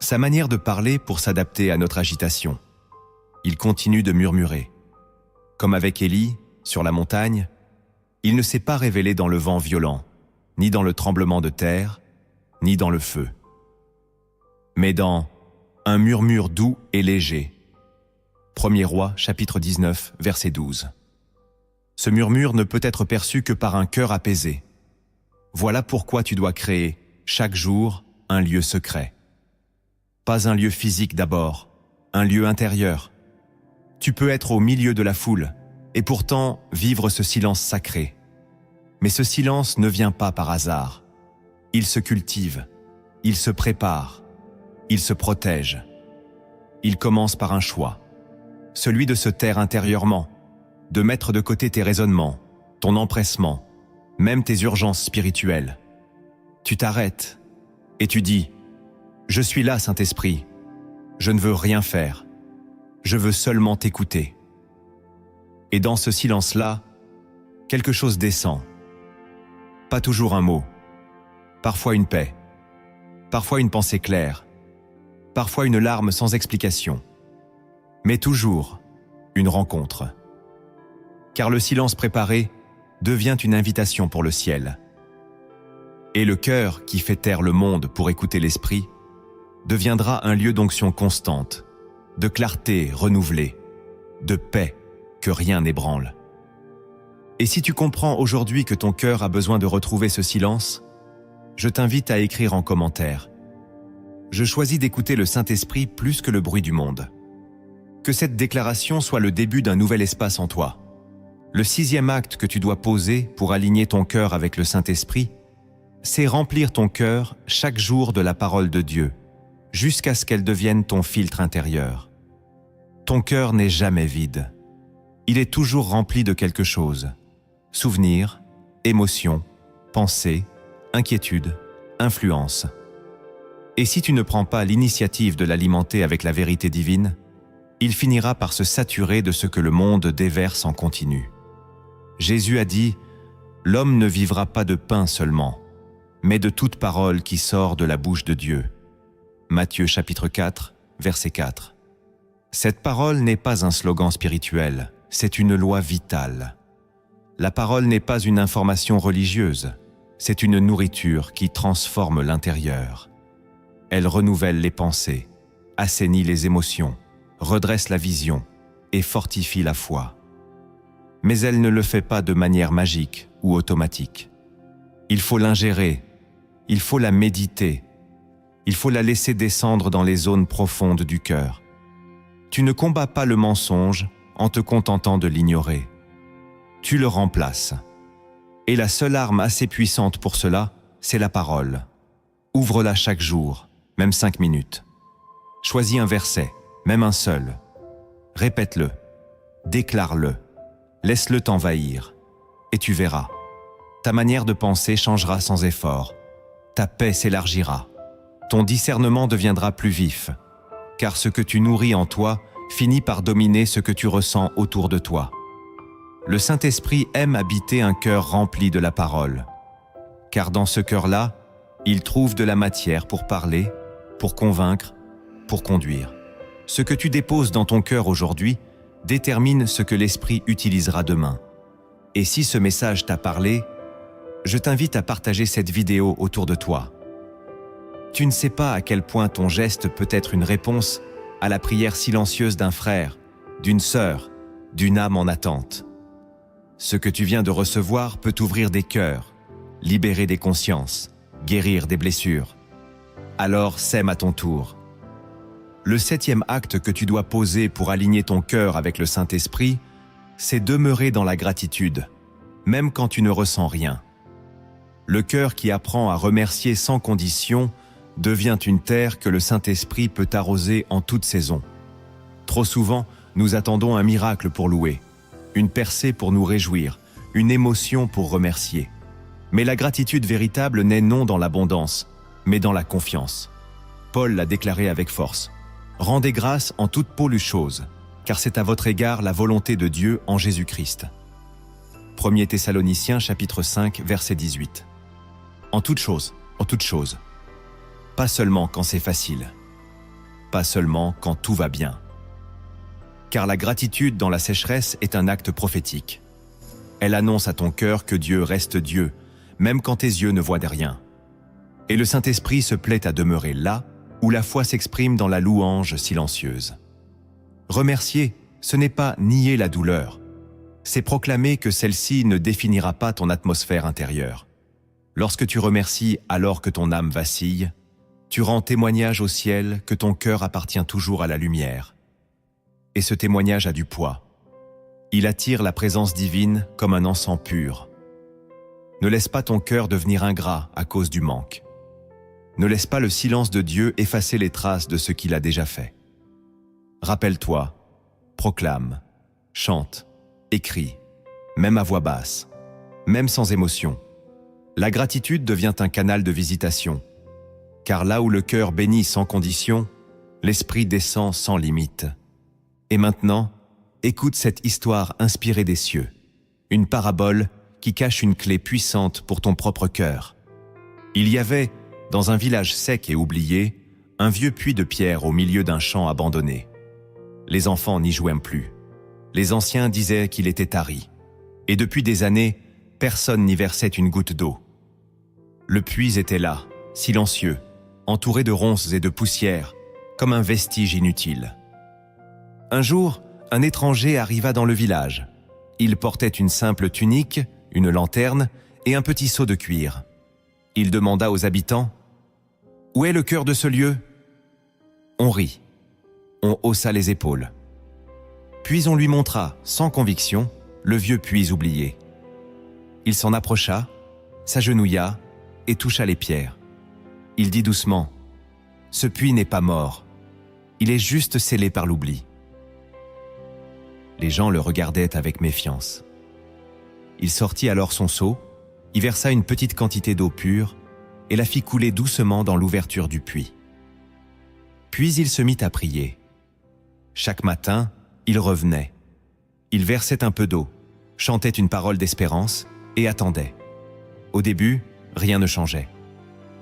Sa manière de parler pour s'adapter à notre agitation. Il continue de murmurer. Comme avec Élie, sur la montagne, il ne s'est pas révélé dans le vent violent, ni dans le tremblement de terre, ni dans le feu, mais dans un murmure doux et léger. 1er Roi, chapitre 19, verset 12. Ce murmure ne peut être perçu que par un cœur apaisé. Voilà pourquoi tu dois créer, chaque jour, un lieu secret. Pas un lieu physique d'abord, un lieu intérieur. Tu peux être au milieu de la foule, et pourtant vivre ce silence sacré. Mais ce silence ne vient pas par hasard. Il se cultive, il se prépare, il se protège. Il commence par un choix, celui de se taire intérieurement, de mettre de côté tes raisonnements, ton empressement, même tes urgences spirituelles. Tu t'arrêtes et tu dis « Je suis là, Saint-Esprit, je ne veux rien faire, je veux seulement t'écouter. » Et dans ce silence-là, quelque chose descend. Pas toujours un mot, parfois une paix, parfois une pensée claire, parfois une larme sans explication, mais toujours une rencontre. Car le silence préparé devient une invitation pour le ciel. Et le cœur qui fait taire le monde pour écouter l'esprit deviendra un lieu d'onction constante, de clarté renouvelée, de paix que rien n'ébranle. Et si tu comprends aujourd'hui que ton cœur a besoin de retrouver ce silence, je t'invite à écrire en commentaire. Je choisis d'écouter le Saint-Esprit plus que le bruit du monde. Que cette déclaration soit le début d'un nouvel espace en toi. Le 6e acte que tu dois poser pour aligner ton cœur avec le Saint-Esprit, c'est remplir ton cœur chaque jour de la parole de Dieu, jusqu'à ce qu'elle devienne ton filtre intérieur. Ton cœur n'est jamais vide. Il est toujours rempli de quelque chose. Souvenirs, émotions, pensées, inquiétudes, influences. Et si tu ne prends pas l'initiative de l'alimenter avec la vérité divine, il finira par se saturer de ce que le monde déverse en continu. Jésus a dit « L'homme ne vivra pas de pain seulement, mais de toute parole qui sort de la bouche de Dieu. » Matthieu chapitre 4, verset 4. Cette parole n'est pas un slogan spirituel, c'est une loi vitale. La parole n'est pas une information religieuse, c'est une nourriture qui transforme l'intérieur. Elle renouvelle les pensées, assainit les émotions, redresse la vision et fortifie la foi. Mais elle ne le fait pas de manière magique ou automatique. Il faut l'ingérer, il faut la méditer, il faut la laisser descendre dans les zones profondes du cœur. Tu ne combats pas le mensonge en te contentant de l'ignorer. Tu le remplaces. Et la seule arme assez puissante pour cela, c'est la parole. Ouvre-la chaque jour, même 5 minutes. Choisis un verset, même un seul. Répète-le, déclare-le, laisse-le t'envahir, et tu verras. Ta manière de penser changera sans effort. Ta paix s'élargira. Ton discernement deviendra plus vif, car ce que tu nourris en toi finit par dominer ce que tu ressens autour de toi. Le Saint-Esprit aime habiter un cœur rempli de la parole, car dans ce cœur-là, il trouve de la matière pour parler, pour convaincre, pour conduire. Ce que tu déposes dans ton cœur aujourd'hui détermine ce que l'Esprit utilisera demain. Et si ce message t'a parlé, je t'invite à partager cette vidéo autour de toi. Tu ne sais pas à quel point ton geste peut être une réponse à la prière silencieuse d'un frère, d'une sœur, d'une âme en attente. Ce que tu viens de recevoir peut ouvrir des cœurs, libérer des consciences, guérir des blessures. Alors sème à ton tour. Le 7e acte que tu dois poser pour aligner ton cœur avec le Saint-Esprit, c'est demeurer dans la gratitude, même quand tu ne ressens rien. Le cœur qui apprend à remercier sans condition devient une terre que le Saint-Esprit peut arroser en toute saison. Trop souvent, nous attendons un miracle pour louer, une percée pour nous réjouir, une émotion pour remercier. Mais la gratitude véritable n'est non dans l'abondance, mais dans la confiance. Paul l'a déclaré avec force. « Rendez grâce en toute pauvre chose, car c'est à votre égard la volonté de Dieu en Jésus-Christ. » 1 Thessaloniciens chapitre 5, verset 18. En toute chose. Pas seulement quand c'est facile. Pas seulement quand tout va bien. Car la gratitude dans la sécheresse est un acte prophétique. Elle annonce à ton cœur que Dieu reste Dieu, même quand tes yeux ne voient rien. Et le Saint-Esprit se plaît à demeurer là où la foi s'exprime dans la louange silencieuse. Remercier, ce n'est pas nier la douleur, c'est proclamer que celle-ci ne définira pas ton atmosphère intérieure. Lorsque tu remercies alors que ton âme vacille, tu rends témoignage au ciel que ton cœur appartient toujours à la lumière. Et ce témoignage a du poids. Il attire la présence divine comme un encens pur. Ne laisse pas ton cœur devenir ingrat à cause du manque. Ne laisse pas le silence de Dieu effacer les traces de ce qu'il a déjà fait. Rappelle-toi, proclame, chante, écris, même à voix basse, même sans émotion. La gratitude devient un canal de visitation, car là où le cœur bénit sans condition, l'esprit descend sans limite. Et maintenant, écoute cette histoire inspirée des cieux, une parabole qui cache une clé puissante pour ton propre cœur. Il y avait, dans un village sec et oublié, un vieux puits de pierre au milieu d'un champ abandonné. Les enfants n'y jouaient plus. Les anciens disaient qu'il était tari. Et depuis des années, personne n'y versait une goutte d'eau. Le puits était là, silencieux, entouré de ronces et de poussière, comme un vestige inutile. Un jour, un étranger arriva dans le village. Il portait une simple tunique, une lanterne et un petit seau de cuir. Il demanda aux habitants « Où est le cœur de ce lieu ?» On rit. On haussa les épaules. Puis on lui montra, sans conviction, le vieux puits oublié. Il s'en approcha, s'agenouilla et toucha les pierres. Il dit doucement « Ce puits n'est pas mort. Il est juste scellé par l'oubli. » Les gens le regardaient avec méfiance. Il sortit alors son seau, y versa une petite quantité d'eau pure et la fit couler doucement dans l'ouverture du puits. Puis il se mit à prier. Chaque matin, il revenait. Il versait un peu d'eau, chantait une parole d'espérance et attendait. Au début, rien ne changeait.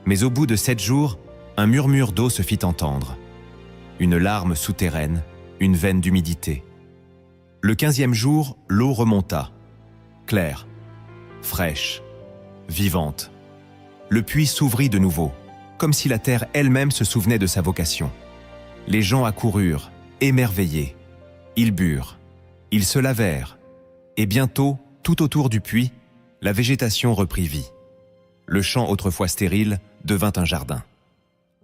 Mais au bout de 7 jours, un murmure d'eau se fit entendre. Une larme souterraine, une veine d'humidité. Le 15e jour, l'eau remonta. Claire, fraîche, vivante. Le puits s'ouvrit de nouveau, comme si la terre elle-même se souvenait de sa vocation. Les gens accoururent, émerveillés. Ils burent, ils se lavèrent, et bientôt, tout autour du puits, la végétation reprit vie. Le champ autrefois stérile devint un jardin.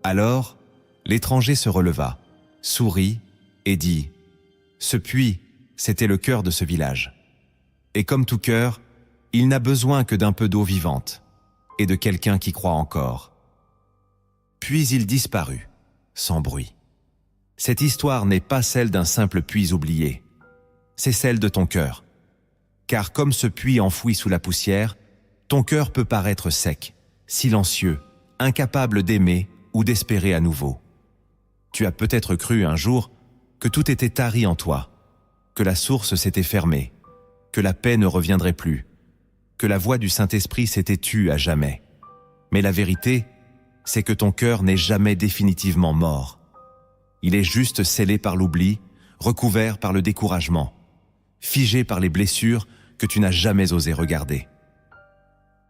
Alors, l'étranger se releva, sourit et dit « Ce puits, c'était le cœur de ce village. Et comme tout cœur, il n'a besoin que d'un peu d'eau vivante et de quelqu'un qui croit encore. » Puis il disparut, sans bruit. Cette histoire n'est pas celle d'un simple puits oublié. C'est celle de ton cœur. Car comme ce puits enfoui sous la poussière, ton cœur peut paraître sec, silencieux, incapable d'aimer ou d'espérer à nouveau. Tu as peut-être cru un jour que tout était tari en toi, que la source s'était fermée, que la paix ne reviendrait plus, que la voix du Saint-Esprit s'était tue à jamais. Mais la vérité, c'est que ton cœur n'est jamais définitivement mort. Il est juste scellé par l'oubli, recouvert par le découragement, figé par les blessures que tu n'as jamais osé regarder.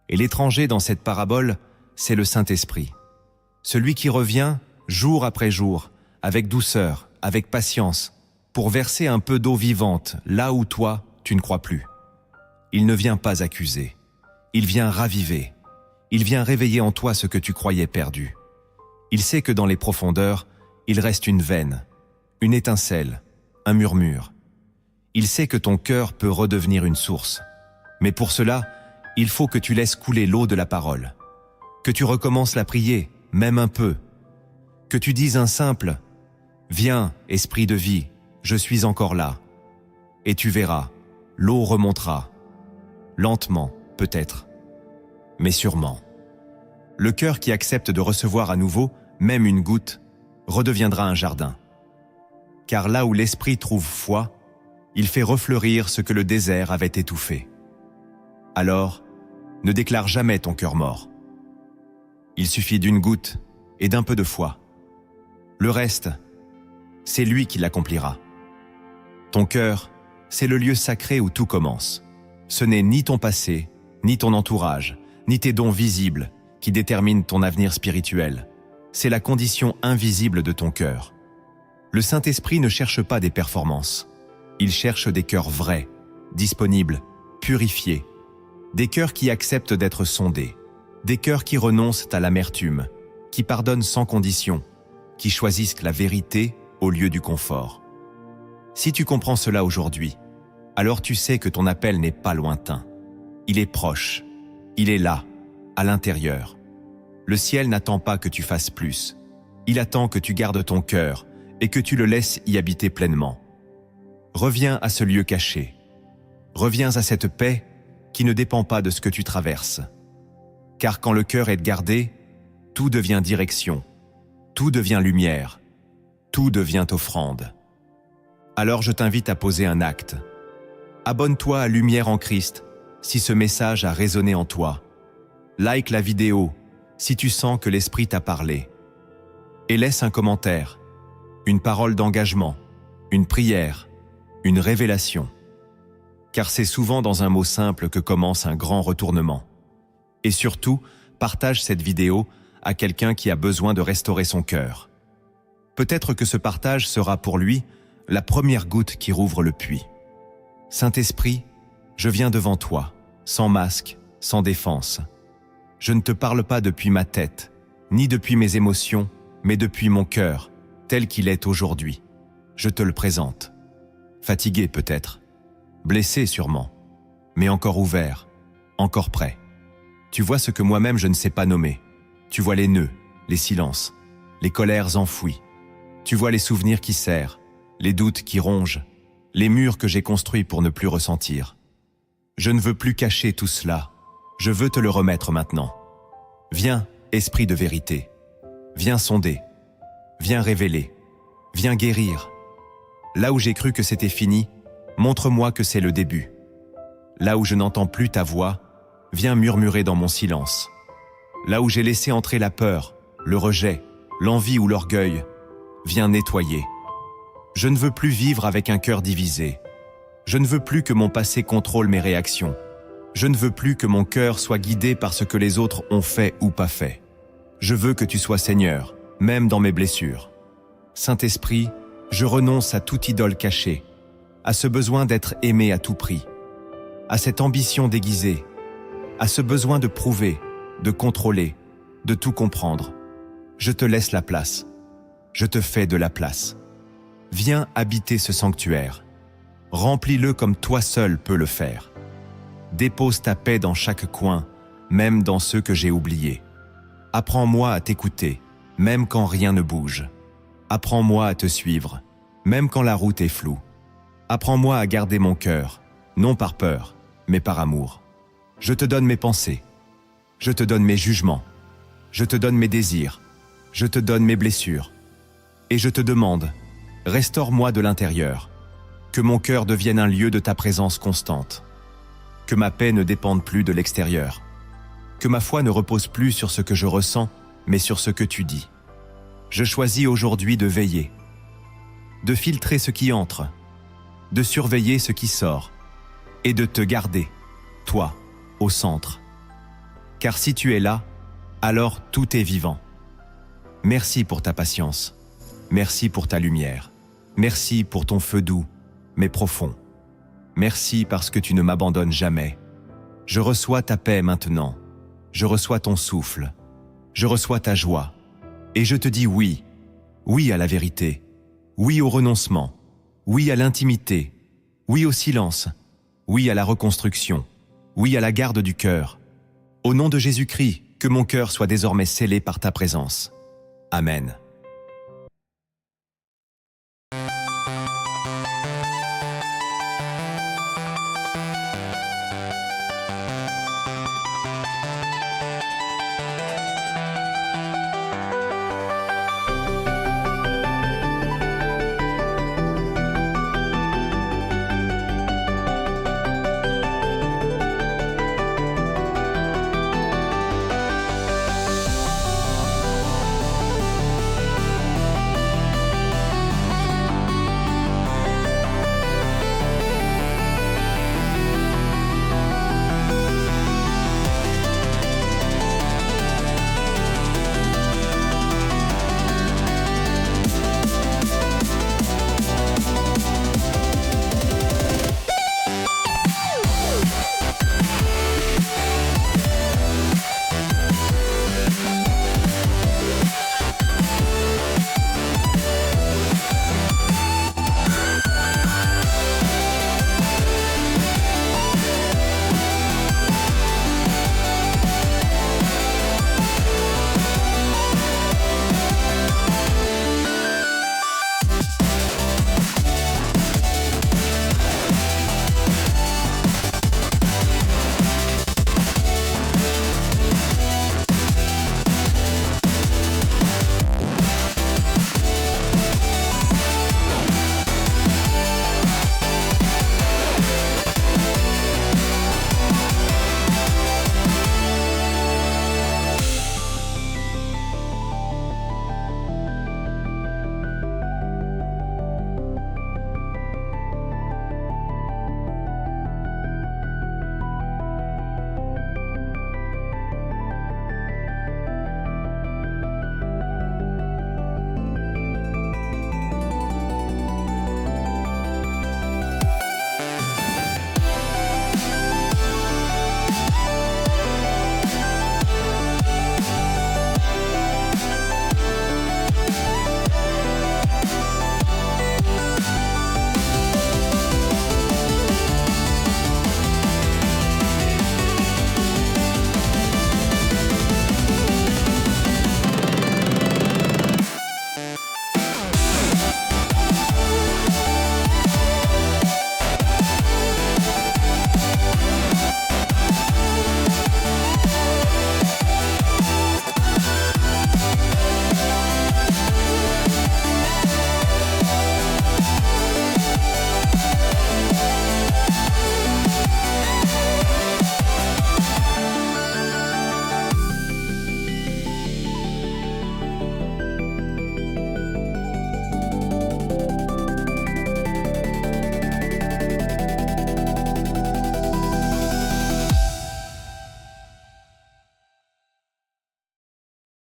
Et l'étranger dans cette parabole, c'est le Saint-Esprit. Celui qui revient, jour après jour, avec douceur, avec patience, pour verser un peu d'eau vivante là où toi, tu ne crois plus. Il ne vient pas accuser, il vient raviver, il vient réveiller en toi ce que tu croyais perdu. Il sait que dans les profondeurs, il reste une veine, une étincelle, un murmure. Il sait que ton cœur peut redevenir une source. Mais pour cela, il faut que tu laisses couler l'eau de la parole, que tu recommences la prier, même un peu, que tu dises un simple « Viens, esprit de vie, je suis encore là ». Et tu verras, l'eau remontera, lentement peut-être, mais sûrement. Le cœur qui accepte de recevoir à nouveau, même une goutte, redeviendra un jardin. Car là où l'esprit trouve foi, il fait refleurir ce que le désert avait étouffé. Alors, ne déclare jamais ton cœur mort. Il suffit d'une goutte et d'un peu de foi. Le reste, c'est lui qui l'accomplira. Ton cœur, c'est le lieu sacré où tout commence. Ce n'est ni ton passé, ni ton entourage, ni tes dons visibles qui déterminent ton avenir spirituel. C'est la condition invisible de ton cœur. Le Saint-Esprit ne cherche pas des performances. Il cherche des cœurs vrais, disponibles, purifiés. Des cœurs qui acceptent d'être sondés. Des cœurs qui renoncent à l'amertume, qui pardonnent sans condition, qui choisissent la vérité au lieu du confort. Si tu comprends cela aujourd'hui, alors tu sais que ton appel n'est pas lointain. Il est proche. Il est là, à l'intérieur. Le ciel n'attend pas que tu fasses plus. Il attend que tu gardes ton cœur et que tu le laisses y habiter pleinement. Reviens à ce lieu caché. Reviens à cette paix qui ne dépend pas de ce que tu traverses. Car quand le cœur est gardé, tout devient direction, tout devient lumière, tout devient offrande. Alors je t'invite à poser un acte. Abonne-toi à Lumière en Christ si ce message a résonné en toi. Like la vidéo si tu sens que l'Esprit t'a parlé. Et laisse un commentaire, une parole d'engagement, une prière, une révélation. Car c'est souvent dans un mot simple que commence un grand retournement. Et surtout, partage cette vidéo à quelqu'un qui a besoin de restaurer son cœur. Peut-être que ce partage sera pour lui la première goutte qui rouvre le puits. Saint-Esprit, je viens devant toi, sans masque, sans défense. Je ne te parle pas depuis ma tête, ni depuis mes émotions, mais depuis mon cœur, tel qu'il est aujourd'hui. Je te le présente. Fatigué peut-être, blessé sûrement, mais encore ouvert, encore prêt. Tu vois ce que moi-même je ne sais pas nommer. Tu vois les nœuds, les silences, les colères enfouies. Tu vois les souvenirs qui serrent, les doutes qui rongent, les murs que j'ai construits pour ne plus ressentir. Je ne veux plus cacher tout cela. Je veux te le remettre maintenant. Viens, esprit de vérité. Viens sonder. Viens révéler. Viens guérir. Là où j'ai cru que c'était fini, montre-moi que c'est le début. Là où je n'entends plus ta voix, viens murmurer dans mon silence. Là où j'ai laissé entrer la peur, le rejet, l'envie ou l'orgueil, viens nettoyer. Je ne veux plus vivre avec un cœur divisé. Je ne veux plus que mon passé contrôle mes réactions. Je ne veux plus que mon cœur soit guidé par ce que les autres ont fait ou pas fait. Je veux que tu sois Seigneur, même dans mes blessures. Saint-Esprit, je renonce à toute idole cachée, à ce besoin d'être aimé à tout prix, à cette ambition déguisée, à ce besoin de prouver, de contrôler, de tout comprendre. Je te laisse la place. Je te fais de la place. Viens habiter ce sanctuaire. Remplis-le comme toi seul peux le faire. Dépose ta paix dans chaque coin, même dans ceux que j'ai oubliés. Apprends-moi à t'écouter, même quand rien ne bouge. Apprends-moi à te suivre, même quand la route est floue. Apprends-moi à garder mon cœur, non par peur, mais par amour. Je te donne mes pensées. Je te donne mes jugements. Je te donne mes désirs. je te donne mes blessures. Et je te demande, restaure-moi de l'intérieur, que mon cœur devienne un lieu de ta présence constante, que ma paix ne dépende plus de l'extérieur, que ma foi ne repose plus sur ce que je ressens, mais sur ce que tu dis. Je choisis aujourd'hui de veiller, de filtrer ce qui entre, de surveiller ce qui sort, et de te garder, toi, au centre. Car si tu es là, alors tout est vivant. Merci pour ta patience, merci pour ta lumière, merci pour ton feu doux, mais profond. Merci parce que tu ne m'abandonnes jamais. Je reçois ta paix maintenant, je reçois ton souffle, je reçois ta joie, et je te dis oui, oui à la vérité, oui au renoncement, oui à l'intimité, oui au silence, oui à la reconstruction, oui à la garde du cœur. Au nom de Jésus-Christ, que mon cœur soit désormais scellé par ta présence. Amen.